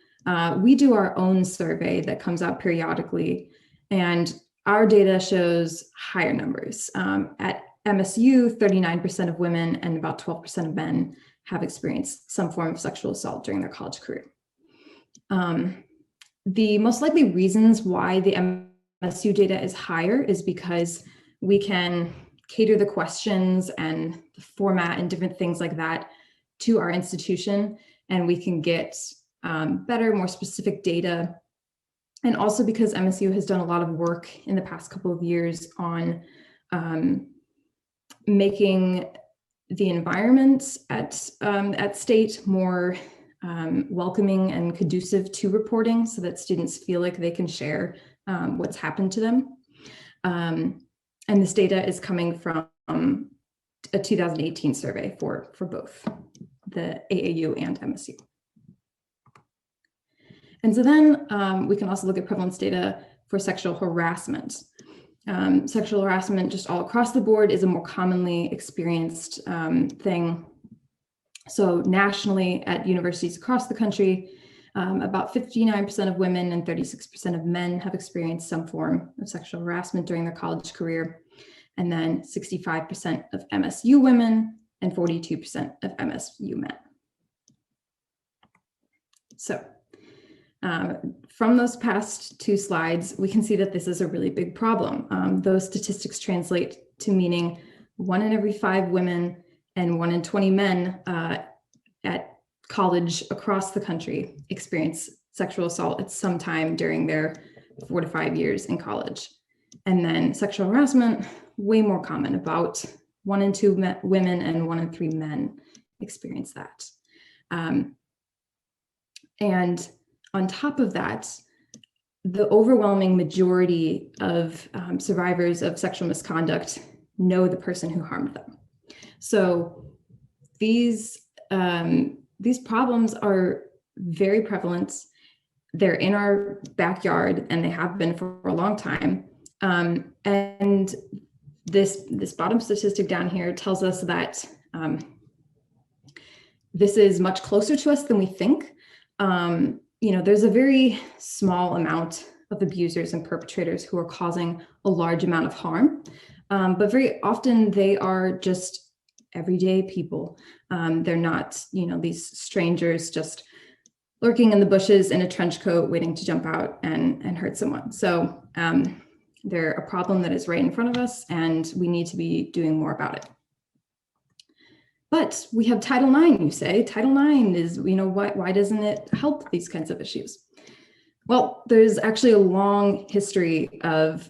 we do our own survey that comes out periodically, and our data shows higher numbers. At MSU, 39% of women and about 12% of men have experienced some form of sexual assault during their college career. The most likely reasons why the MSU data is higher is because we can cater the questions and the format and different things like that to our institution, and we can get better, more specific data. And also because MSU has done a lot of work in the past couple of years on making the environment at state more welcoming and conducive to reporting, so that students feel like they can share what's happened to them. And this data is coming from a 2018 survey for both the AAU and MSU. And so then we can also look at prevalence data for sexual harassment. Sexual harassment just all across the board is a more commonly experienced thing. So nationally at universities across the country, about 59% of women and 36% of men have experienced some form of sexual harassment during their college career. And then 65% of MSU women and 42% of MSU men. So from those past two slides, we can see that this is a really big problem. Those statistics translate to meaning 1 in every 5 women and 1 in 20 men at college across the country experience sexual assault at some time during their 4 to 5 years in college. And then sexual harassment, way more common, about 1 in 2 women and 1 in 3 men experience that. And on top of that, the overwhelming majority of survivors of sexual misconduct know the person who harmed them. So these problems are very prevalent. They're in our backyard, and they have been for a long time. And this bottom statistic down here tells us that this is much closer to us than we think. You know, there's a very small amount of abusers and perpetrators who are causing a large amount of harm, but very often they are just everyday people. They're not, you know, these strangers just lurking in the bushes in a trench coat, waiting to jump out and hurt someone. So they're a problem that is right in front of us, and we need to be doing more about it. But we have Title IX, you say. Title IX is, why doesn't it help these kinds of issues? Well, there's actually a long history of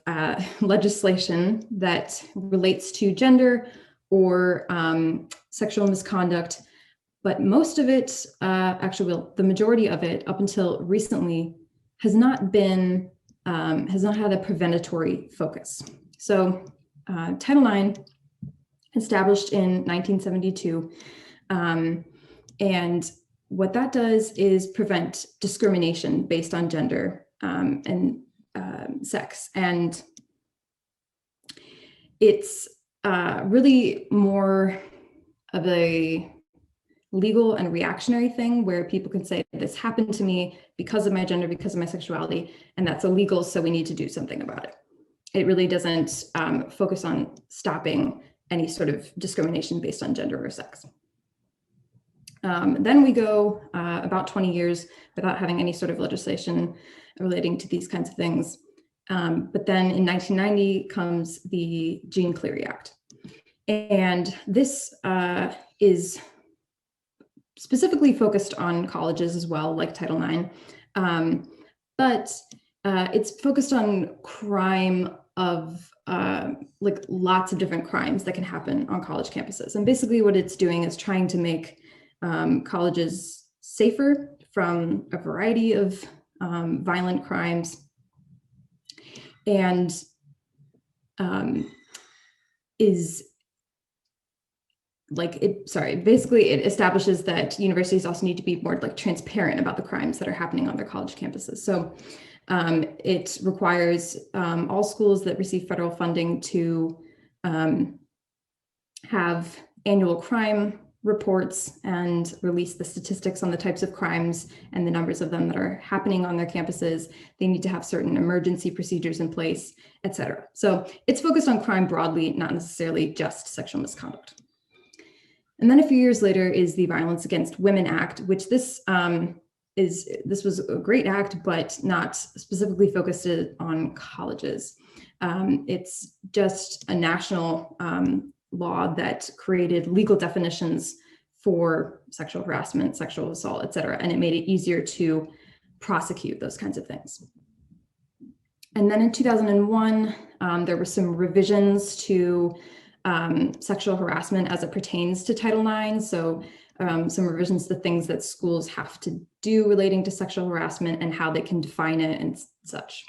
legislation that relates to gender or sexual misconduct, but most of it, the majority of it up until recently has not had a preventatory focus. So Title IX, established in 1972, and what that does is prevent discrimination based on gender and sex. And it's really more of a legal and reactionary thing where people can say, this happened to me because of my gender, because of my sexuality, and that's illegal, so we need to do something about it. It really doesn't focus on stopping any sort of discrimination based on gender or sex. Then we go about 20 years without having any sort of legislation relating to these kinds of things. But then in 1990 comes the Gene Clery Act. And this is specifically focused on colleges as well, like Title IX. But it's focused on crime of like lots of different crimes that can happen on college campuses. And basically what it's doing is trying to make colleges safer from a variety of violent crimes, and basically it establishes that universities also need to be more like transparent about the crimes that are happening on their college campuses. So it requires all schools that receive federal funding to have annual crime reports and release the statistics on the types of crimes and the numbers of them that are happening on their campuses. They need to have certain emergency procedures in place, et cetera. So it's focused on crime broadly, not necessarily just sexual misconduct. And then a few years later is the Violence Against Women Act, which this was a great act, but not specifically focused on colleges. It's just a national law that created legal definitions for sexual harassment, sexual assault, et cetera, and it made it easier to prosecute those kinds of things. And then in 2001, there were some revisions to sexual harassment as it pertains to Title IX. So some revisions to things that schools have to do relating to sexual harassment and how they can define it and such.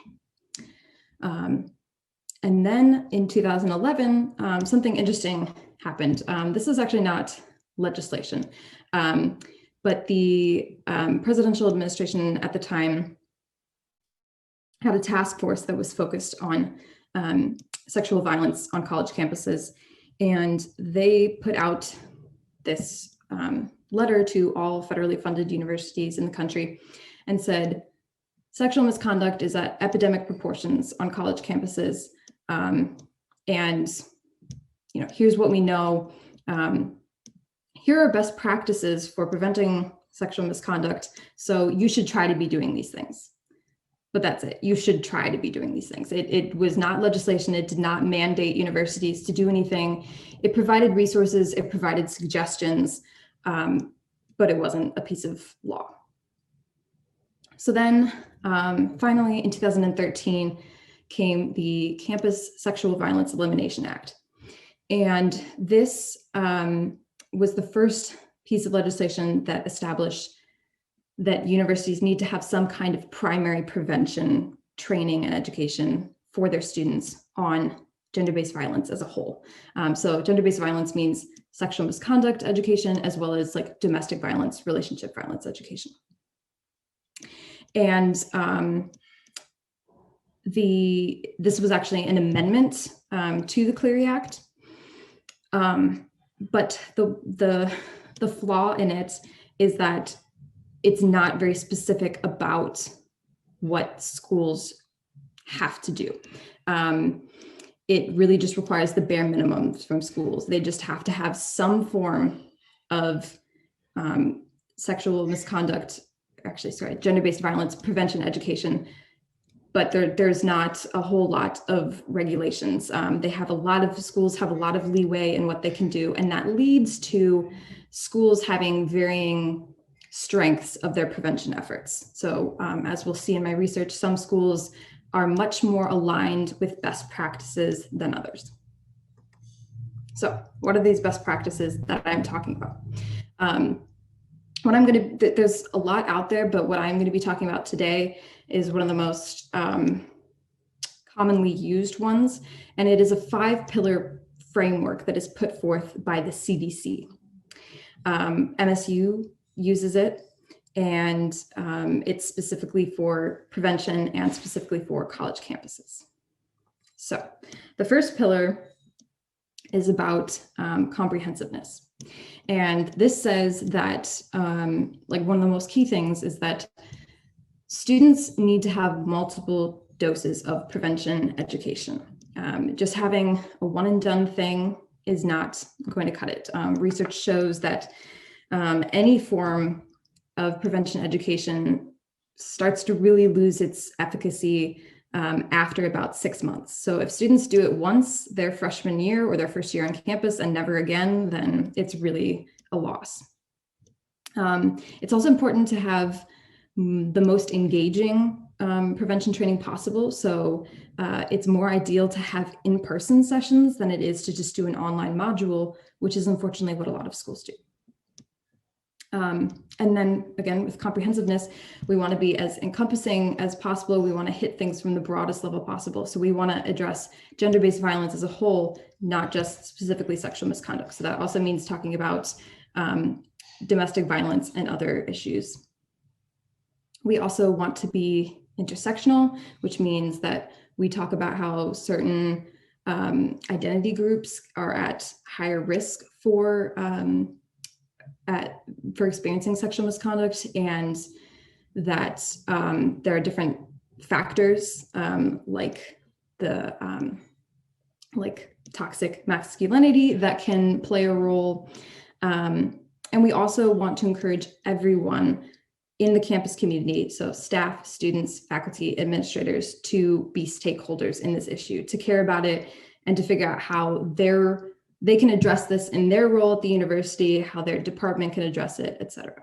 And then in 2011, something interesting happened. This is actually not legislation, but the presidential administration at the time had a task force that was focused on sexual violence on college campuses. And they put out this letter to all federally funded universities in the country and said, sexual misconduct is at epidemic proportions on college campuses. And here's what we know. Here are best practices for preventing sexual misconduct. So you should try to be doing these things. But that's it. You should try to be doing these things. It was not legislation. It did not mandate universities to do anything. It provided resources. It provided suggestions, but it wasn't a piece of law. So then finally in 2013 came the Campus Sexual Violence Elimination Act. And this was the first piece of legislation that established that universities need to have some kind of primary prevention training and education for their students on gender-based violence as a whole. So gender-based violence means sexual misconduct education, as well as like domestic violence, relationship violence education. And this was actually an amendment to the Clery Act. But the flaw in it is that it's not very specific about what schools have to do. It really just requires the bare minimum from schools. They just have to have some form of sexual misconduct gender-based violence prevention education, but there's not a whole lot of regulations. Schools have a lot of leeway in what they can do, and that leads to schools having varying strengths of their prevention efforts. So as we'll see in my research, some schools are much more aligned with best practices than others. So what are these best practices that I'm talking about? There's a lot out there, but what I'm going to be talking about today is one of the most commonly used ones, and it is a 5-pillar framework that is put forth by the CDC. MSU uses it, and it's specifically for prevention and specifically for college campuses. So the first pillar is about comprehensiveness. And this says that like one of the most key things is that students need to have multiple doses of prevention education. Just having a one and done thing is not going to cut it. Research shows that any form of prevention education starts to really lose its efficacy after about 6 months. So if students do it once their freshman year or their first year on campus and never again, then it's really a loss. It's also important to have the most engaging prevention training possible. So it's more ideal to have in-person sessions than it is to just do an online module, which is unfortunately what a lot of schools do. And then again, with comprehensiveness, we want to be as encompassing as possible. We want to hit things from the broadest level possible. So we want to address gender-based violence as a whole, not just specifically sexual misconduct. So that also means talking about domestic violence and other issues. We also want to be intersectional, which means that we talk about how certain identity groups are at higher risk for experiencing sexual misconduct, and that there are different factors like toxic masculinity that can play a role. And we also want to encourage everyone in the campus community, so staff, students, faculty, administrators, to be stakeholders in this issue, to care about it, and to figure out how they can address this in their role at the university, how their department can address it, etc.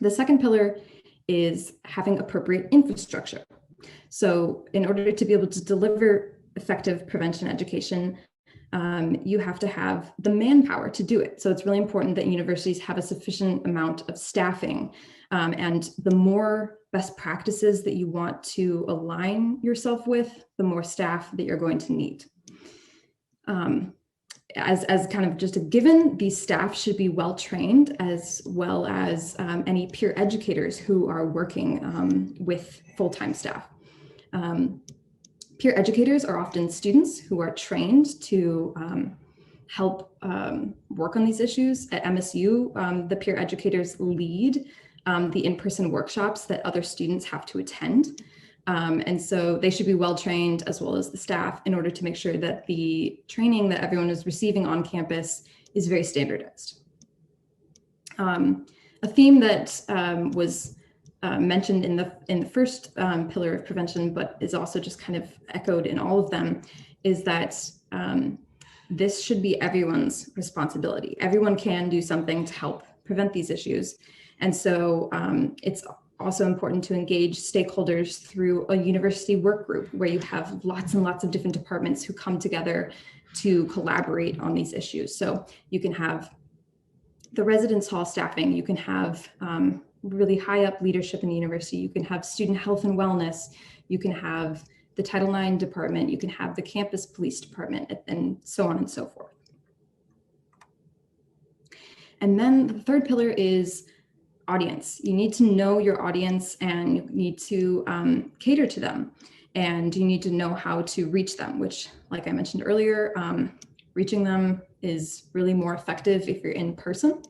The second pillar is having appropriate infrastructure. So in order to be able to deliver effective prevention education, you have to have the manpower to do it. So it's really important that universities have a sufficient amount of staffing. And the more best practices that you want to align yourself with, the more staff that you're going to need. As kind of just a given, these staff should be well trained, as well as any peer educators who are working with full-time staff. Peer educators are often students who are trained to help work on these issues. At MSU, the peer educators lead the in-person workshops that other students have to attend. And so they should be well trained, as well as the staff, in order to make sure that the training that everyone is receiving on campus is very standardized. A theme that was mentioned in the first pillar of prevention, but is also just kind of echoed in all of them, is that this should be everyone's responsibility. Everyone can do something to help prevent these issues. And so it's also important to engage stakeholders through a university work group where you have lots and lots of different departments who come together to collaborate on these issues. So you can have the residence hall staffing, you can have really high up leadership in the university, you can have student health and wellness, you can have the Title IX department, you can have the campus police department, and so on and so forth. And then the third pillar is audience. You need to know your audience, and you need to cater to them, and you need to know how to reach them, which, like I mentioned earlier, reaching them is really more effective if you're in person.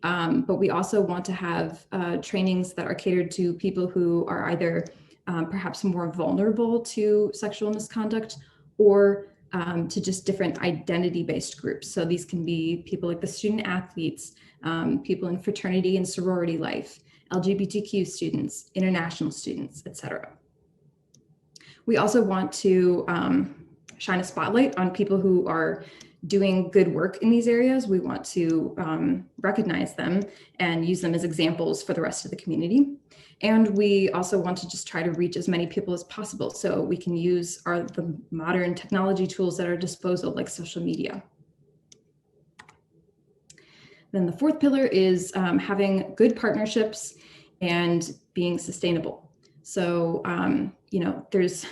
But we also want to have trainings that are catered to people who are either perhaps more vulnerable to sexual misconduct, or to just different identity-based groups. So these can be people like the student athletes, people in fraternity and sorority life, LGBTQ students, international students, etc. We also want to shine a spotlight on people who are doing good work in these areas. We want to recognize them and use them as examples for the rest of the community. And we also want to just try to reach as many people as possible. So we can use the modern technology tools at our disposal, like social media. Then the fourth pillar is having good partnerships and being sustainable. So, there's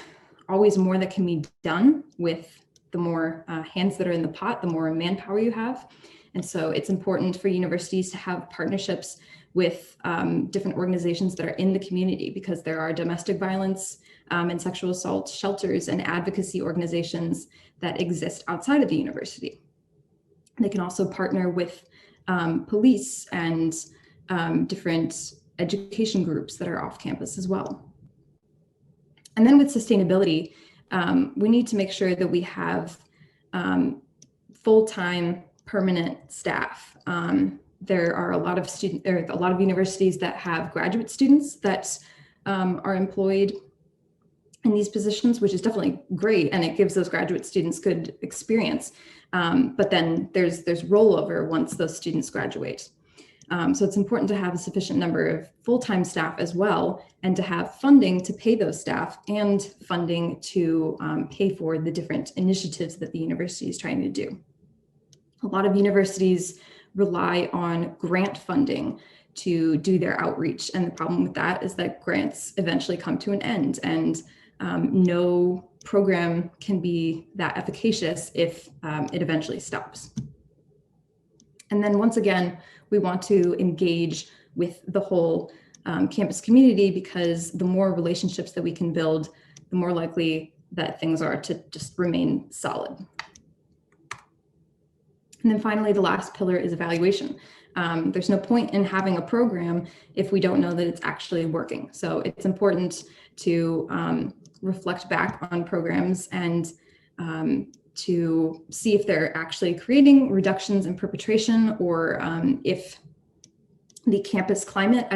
always more that can be done with the more hands that are in the pot, the more manpower you have. And so it's important for universities to have partnerships with different organizations that are in the community, because there are domestic violence and sexual assault shelters and advocacy organizations that exist outside of the university. They can also partner with police and different education groups that are off campus as well. And then with sustainability, we need to make sure that we have full-time permanent staff. There are a lot of universities that have graduate students that are employed in these positions, which is definitely great, and it gives those graduate students good experience. But then there's rollover once those students graduate. So it's important to have a sufficient number of full-time staff as well, and to have funding to pay those staff and funding to pay for the different initiatives that the university is trying to do. A lot of universities rely on grant funding to do their outreach. And the problem with that is that grants eventually come to an end, and no program can be that efficacious if it eventually stops. And then once again, we want to engage with the whole campus community, because the more relationships that we can build, the more likely that things are to just remain solid. And then finally, the last pillar is evaluation. There's no point in having a program if we don't know that it's actually working. So it's important to reflect back on programs and to see if they're actually creating reductions in perpetration, or if the campus climate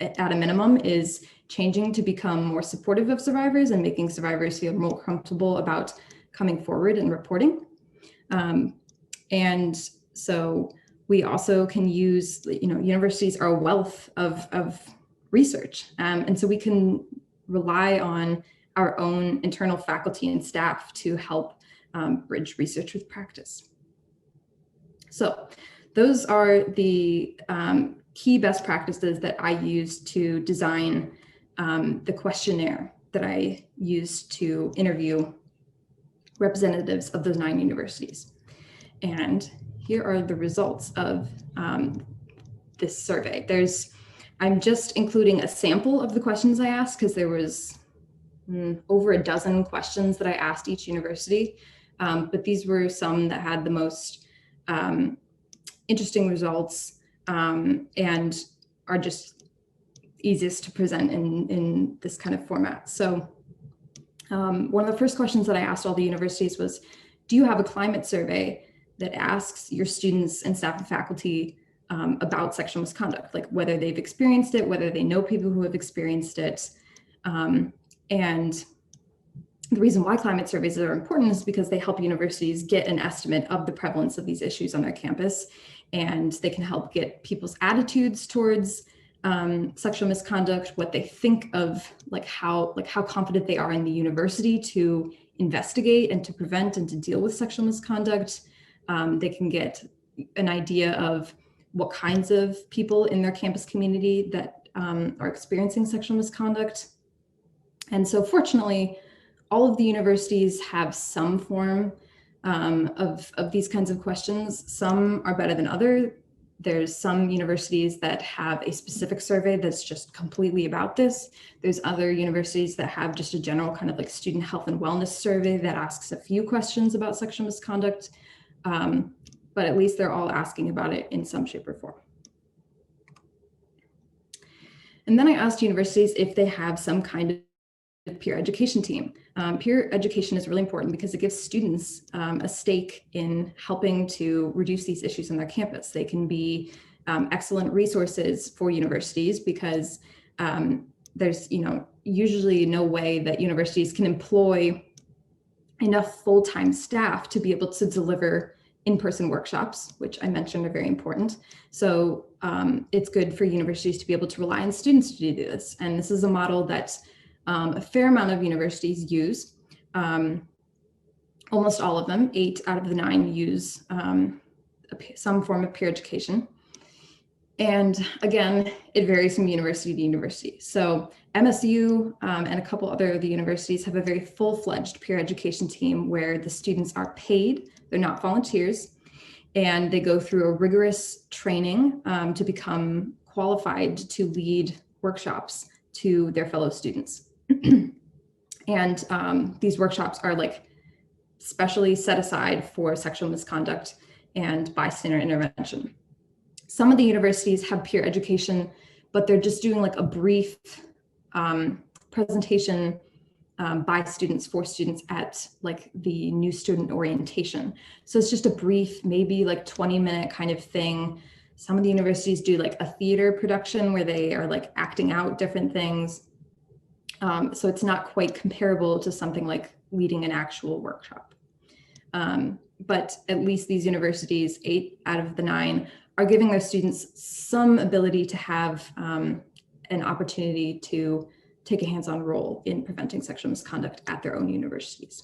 at a minimum is changing to become more supportive of survivors and making survivors feel more comfortable about coming forward and reporting. And so we also can use, universities are a wealth of research. And so we can rely on our own internal faculty and staff to help bridge research with practice. So those are the key best practices that I used to design the questionnaire that I used to interview representatives of those 9 universities. And here are the results of this survey. I'm just including a sample of the questions I asked, because there was over a dozen questions that I asked each university. But these were some that had the most interesting results and are just easiest to present in this kind of format. So one of the first questions that I asked all the universities was, do you have a climate survey that asks your students and staff and faculty about sexual misconduct, like whether they've experienced it, whether they know people who have experienced it? And the reason why climate surveys are important is because they help universities get an estimate of the prevalence of these issues on their campus, and they can help get people's attitudes towards sexual misconduct, what they think of, how confident they are in the university to investigate and to prevent and to deal with sexual misconduct. They can get an idea of what kinds of people in their campus community that are experiencing sexual misconduct. And so fortunately, all of the universities have some form of these kinds of questions. Some are better than others. There's some universities that have a specific survey that's just completely about this. There's other universities that have just a general kind of like student health and wellness survey that asks a few questions about sexual misconduct. But at least they're all asking about it in some shape or form. And then I asked universities if they have some kind peer education team. Peer education is really important because it gives students a stake in helping to reduce these issues on their campus. They can be excellent resources for universities because there's usually no way that universities can employ enough full-time staff to be able to deliver in-person workshops, which I mentioned are very important. So it's good for universities to be able to rely on students to do this. And this is a model that a fair amount of universities use. Almost all of them, 8 out of the 9 use some form of peer education. And again, it varies from university to university. So MSU and a couple other of the universities have a very full-fledged peer education team where the students are paid, they're not volunteers, and they go through a rigorous training to become qualified to lead workshops to their fellow students. And these workshops are like specially set aside for sexual misconduct and bystander intervention. Some of the universities have peer education, but they're just doing like a brief presentation by students for students at like the new student orientation. So it's just a brief, maybe like 20-minute kind of thing. Some of the universities do like a theater production where they are like acting out different things. So it's not quite comparable to something like leading an actual workshop. But at least these universities, 8 out of the 9, are giving their students some ability to have an opportunity to take a hands-on role in preventing sexual misconduct at their own universities.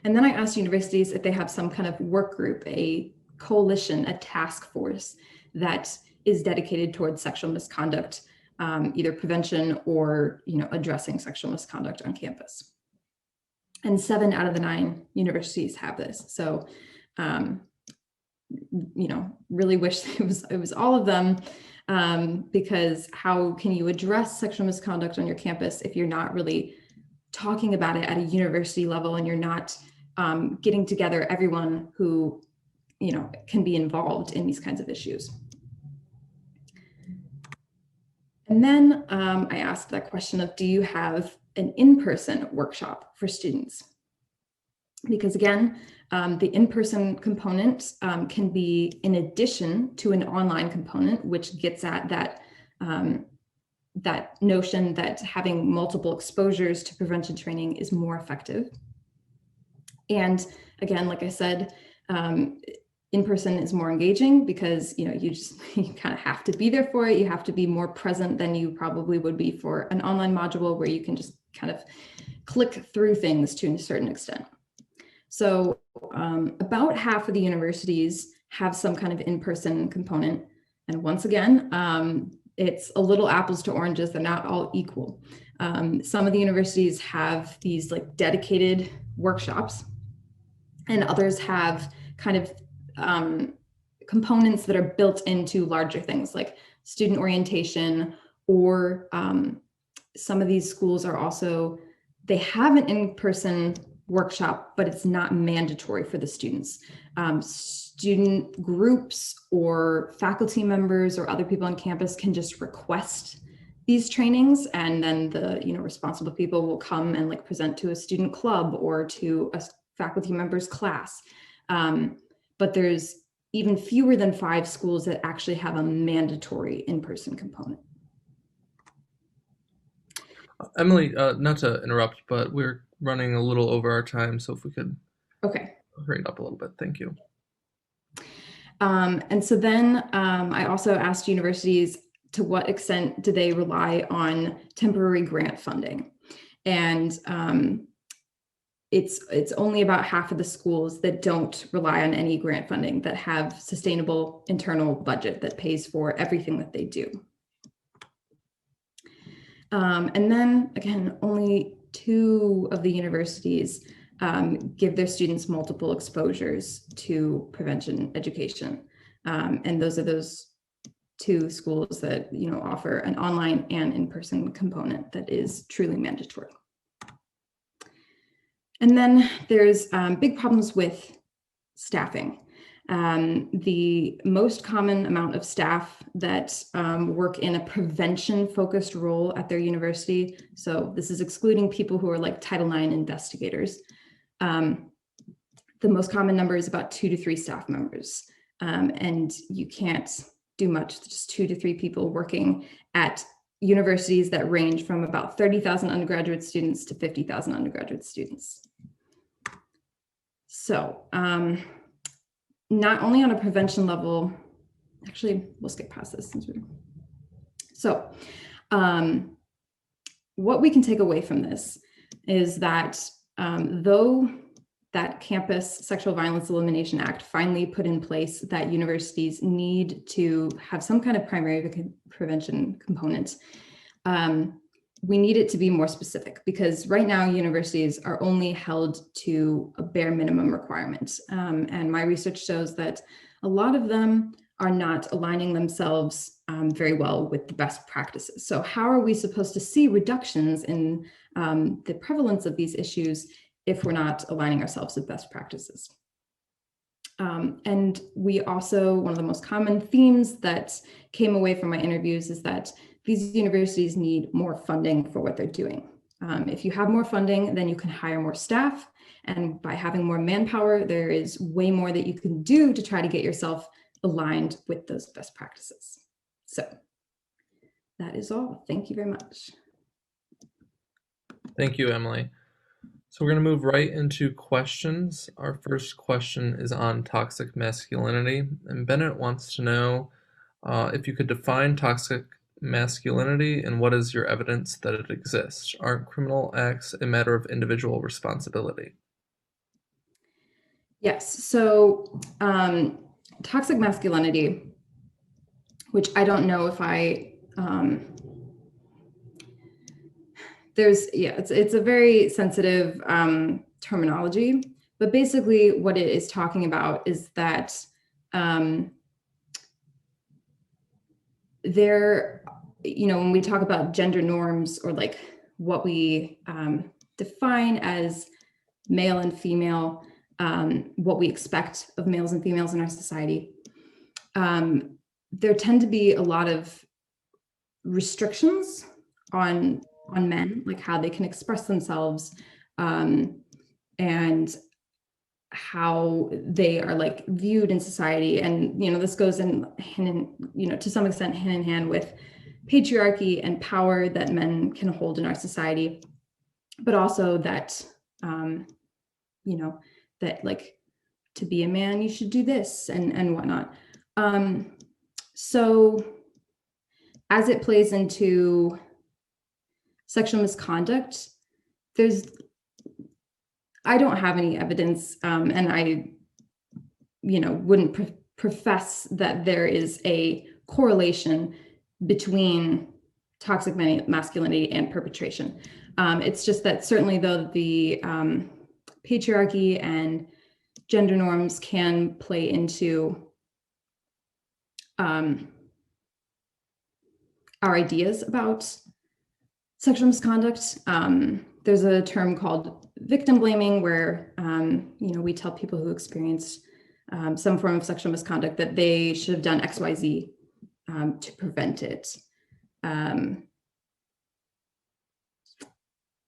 And then I asked universities if they have some kind of work group, a coalition, a task force that is dedicated towards sexual misconduct, either prevention or addressing sexual misconduct on campus. And 7 out of the 9 universities have this. So really wish it was all of them, because how can you address sexual misconduct on your campus if you're not really talking about it at a university level and you're not getting together everyone who can be involved in these kinds of issues? And then I asked that question of, do you have an in-person workshop for students? Because again, the in-person component can be in addition to an online component, which gets at that, that notion that having multiple exposures to prevention training is more effective. And again, like I said, in-person is more engaging because you kind of have to be there for it. You have to be more present than you probably would be for an online module where you can just kind of click through things to a certain extent. So about half of the universities have some kind of in-person component. And once again, it's a little apples to oranges. They're not all equal. Some of the universities have these like dedicated workshops, and others have kind of components that are built into larger things like student orientation, or some of these schools are also, they have an in-person workshop, but it's not mandatory for the students. Student groups or faculty members or other people on campus can just request these trainings, and then the responsible people will come and like present to a student club or to a faculty member's class. But there's even fewer than 5 schools that actually have a mandatory in-person component. Emily, not to interrupt, but we're running a little over our time, so if we could hurry it up a little bit. Thank you. And so then I also asked universities to what extent do they rely on temporary grant funding? And it's only about half of the schools that don't rely on any grant funding, that have sustainable internal budget that pays for everything that they do. And then again, only 2 of the universities give their students multiple exposures to prevention education. And those are those 2 schools that offer an online and in-person component that is truly mandatory. And then there's big problems with staffing. The most common amount of staff that work in a prevention-focused role at their university, so this is excluding people who are like Title IX investigators, the most common number is about 2 to 3 staff members. And you can't do much with just 2 to 3 people working at universities that range from about 30,000 undergraduate students to 50,000 undergraduate students. So not only on a prevention level, actually, we'll skip past this. So what we can take away from this is that though that Campus Sexual Violence Elimination Act finally put in place that universities need to have some kind of primary prevention component, we need it to be more specific, because right now universities are only held to a bare minimum requirement. And my research shows that a lot of them are not aligning themselves very well with the best practices. So how are we supposed to see reductions in the prevalence of these issues if we're not aligning ourselves with best practices? And we also, one of the most common themes that came away from my interviews is that these universities need more funding for what they're doing. If you have more funding, then you can hire more staff. And by having more manpower, there is way more that you can do to try to get yourself aligned with those best practices. So that is all. Thank you very much. Thank you, Emily. So we're going to move right into questions. Our first question is on toxic masculinity. And Bennett wants to know if you could define toxic masculinity and what is your evidence that it exists? Aren't criminal acts a matter of individual responsibility? Yes, so toxic masculinity, which I don't know if I, it's a very sensitive terminology, but basically what it is talking about is that when we talk about gender norms, or like what we define as male and female, what we expect of males and females in our society, there tend to be a lot of restrictions on men, like how they can express themselves, and how they are like viewed in society. And this goes in to some extent hand in hand with patriarchy and power that men can hold in our society, but also that that like, to be a man you should do this and whatnot. So as it plays into sexual misconduct, I don't have any evidence, and I wouldn't profess that there is a correlation between toxic masculinity and perpetration. It's just that certainly though the patriarchy and gender norms can play into our ideas about sexual misconduct. There's a term called victim blaming, where we tell people who experience some form of sexual misconduct that they should have done XYZ to prevent it.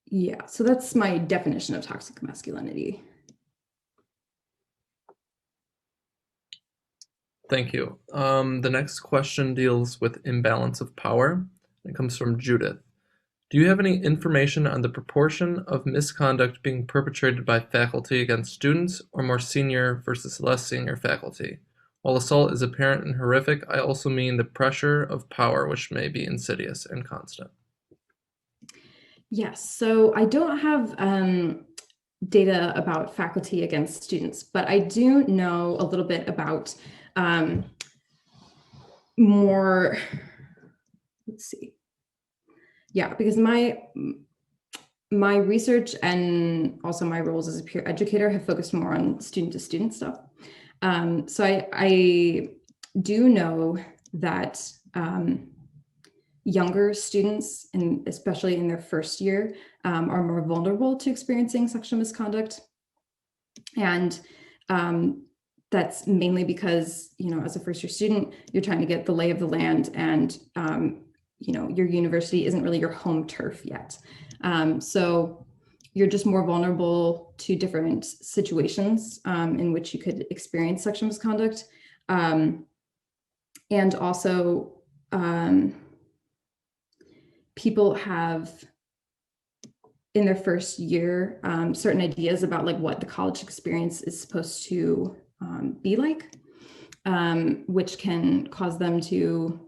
Yeah, so that's my definition of toxic masculinity. Thank you. The next question deals with imbalance of power. It comes from Judith. Do you have any information on the proportion of misconduct being perpetrated by faculty against students, or more senior versus less senior faculty? While assault is apparent and horrific, I also mean the pressure of power, which may be insidious and constant. Yes, so I don't have data about faculty against students, but I do know a little bit about more, let's see. Yeah, because my research and also my roles as a peer educator have focused more on student-to-student stuff. So I do know that younger students, and especially in their first year, are more vulnerable to experiencing sexual misconduct. And that's mainly because, as a first-year student, you're trying to get the lay of the land, and your university isn't really your home turf yet. So you're just more vulnerable to different situations in which you could experience sexual misconduct. And also, people have, in their first year, certain ideas about like what the college experience is supposed to be like, which can cause them to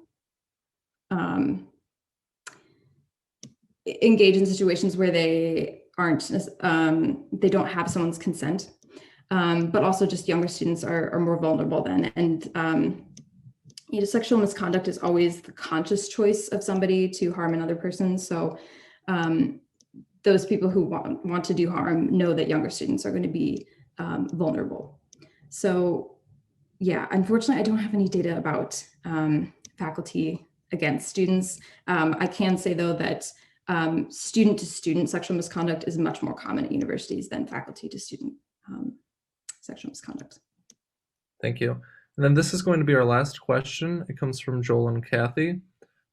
engage in situations where they aren't, they don't have someone's consent, but also just younger students are more vulnerable then. And sexual misconduct is always the conscious choice of somebody to harm another person. So those people who want to do harm know that younger students are going to be vulnerable. So yeah, unfortunately, I don't have any data about faculty against students. I can say though that student to student sexual misconduct is much more common at universities than faculty to student sexual misconduct. Thank you. And then this is going to be our last question. It comes from Joel and Kathy.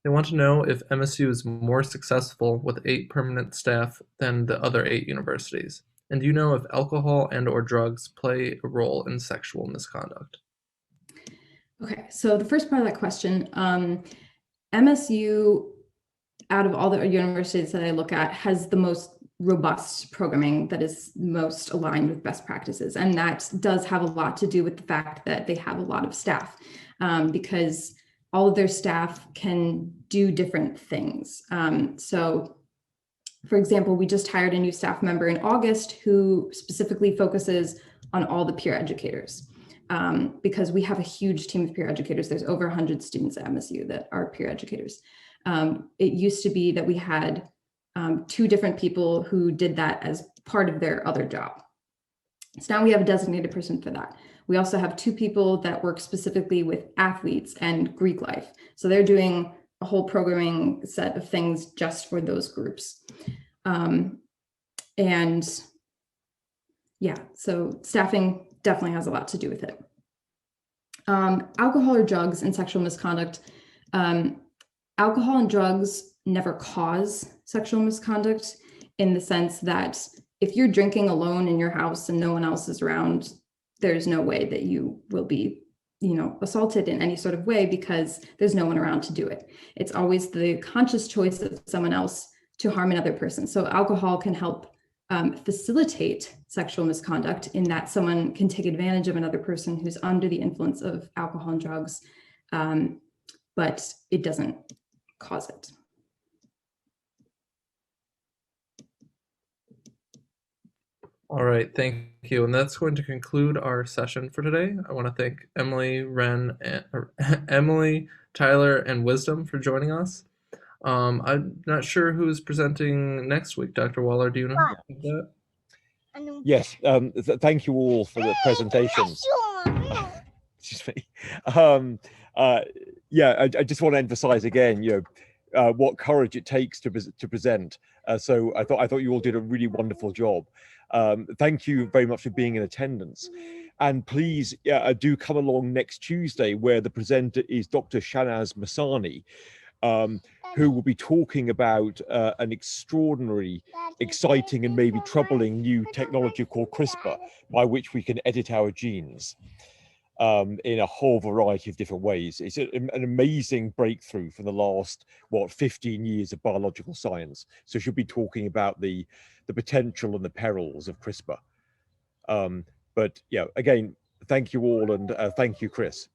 They want to know if MSU is more successful with 8 permanent staff than the other 8 universities. And do you know if alcohol and or drugs play a role in sexual misconduct? Okay, so the first part of that question, MSU, out of all the universities that I look at, has the most robust programming that is most aligned with best practices. And that does have a lot to do with the fact that they have a lot of staff, because all of their staff can do different things. So for example, we just hired a new staff member in August who specifically focuses on all the peer educators, because we have a huge team of peer educators. There's over 100 students at MSU that are peer educators. It used to be that we had 2 different people who did that as part of their other job. So now we have a designated person for that. We also have 2 people that work specifically with athletes and Greek life. So they're doing a whole programming set of things just for those groups. And yeah, so staffing definitely has a lot to do with it. Alcohol or drugs and sexual misconduct. Alcohol and drugs never cause sexual misconduct, in the sense that if you're drinking alone in your house and no one else is around, there's no way that you will be, assaulted in any sort of way, because there's no one around to do it. It's always the conscious choice of someone else to harm another person. So alcohol can help facilitate sexual misconduct, in that someone can take advantage of another person who's under the influence of alcohol and drugs, but it doesn't cause it. All right, thank you. And that's going to conclude our session for today. I want to thank Emily, Emily, Tyler, and Wisdom for joining us. I'm not sure who's presenting next week. Dr. Waller, do you know that? Yes, thank you all for the presentations. Excuse me. Yeah, I just want to emphasize again, what courage it takes to present. So I thought you all did a really wonderful job. Thank you very much for being in attendance. And please do come along next Tuesday, where the presenter is Dr. Shanaz Masani, who will be talking about an extraordinary, exciting, and maybe troubling new technology called CRISPR, by which we can edit our genes in a whole variety of different ways. It's an amazing breakthrough from the last, 15 years of biological science. So she'll be talking about the potential and the perils of CRISPR. But yeah, again, thank you all, and thank you, Chris.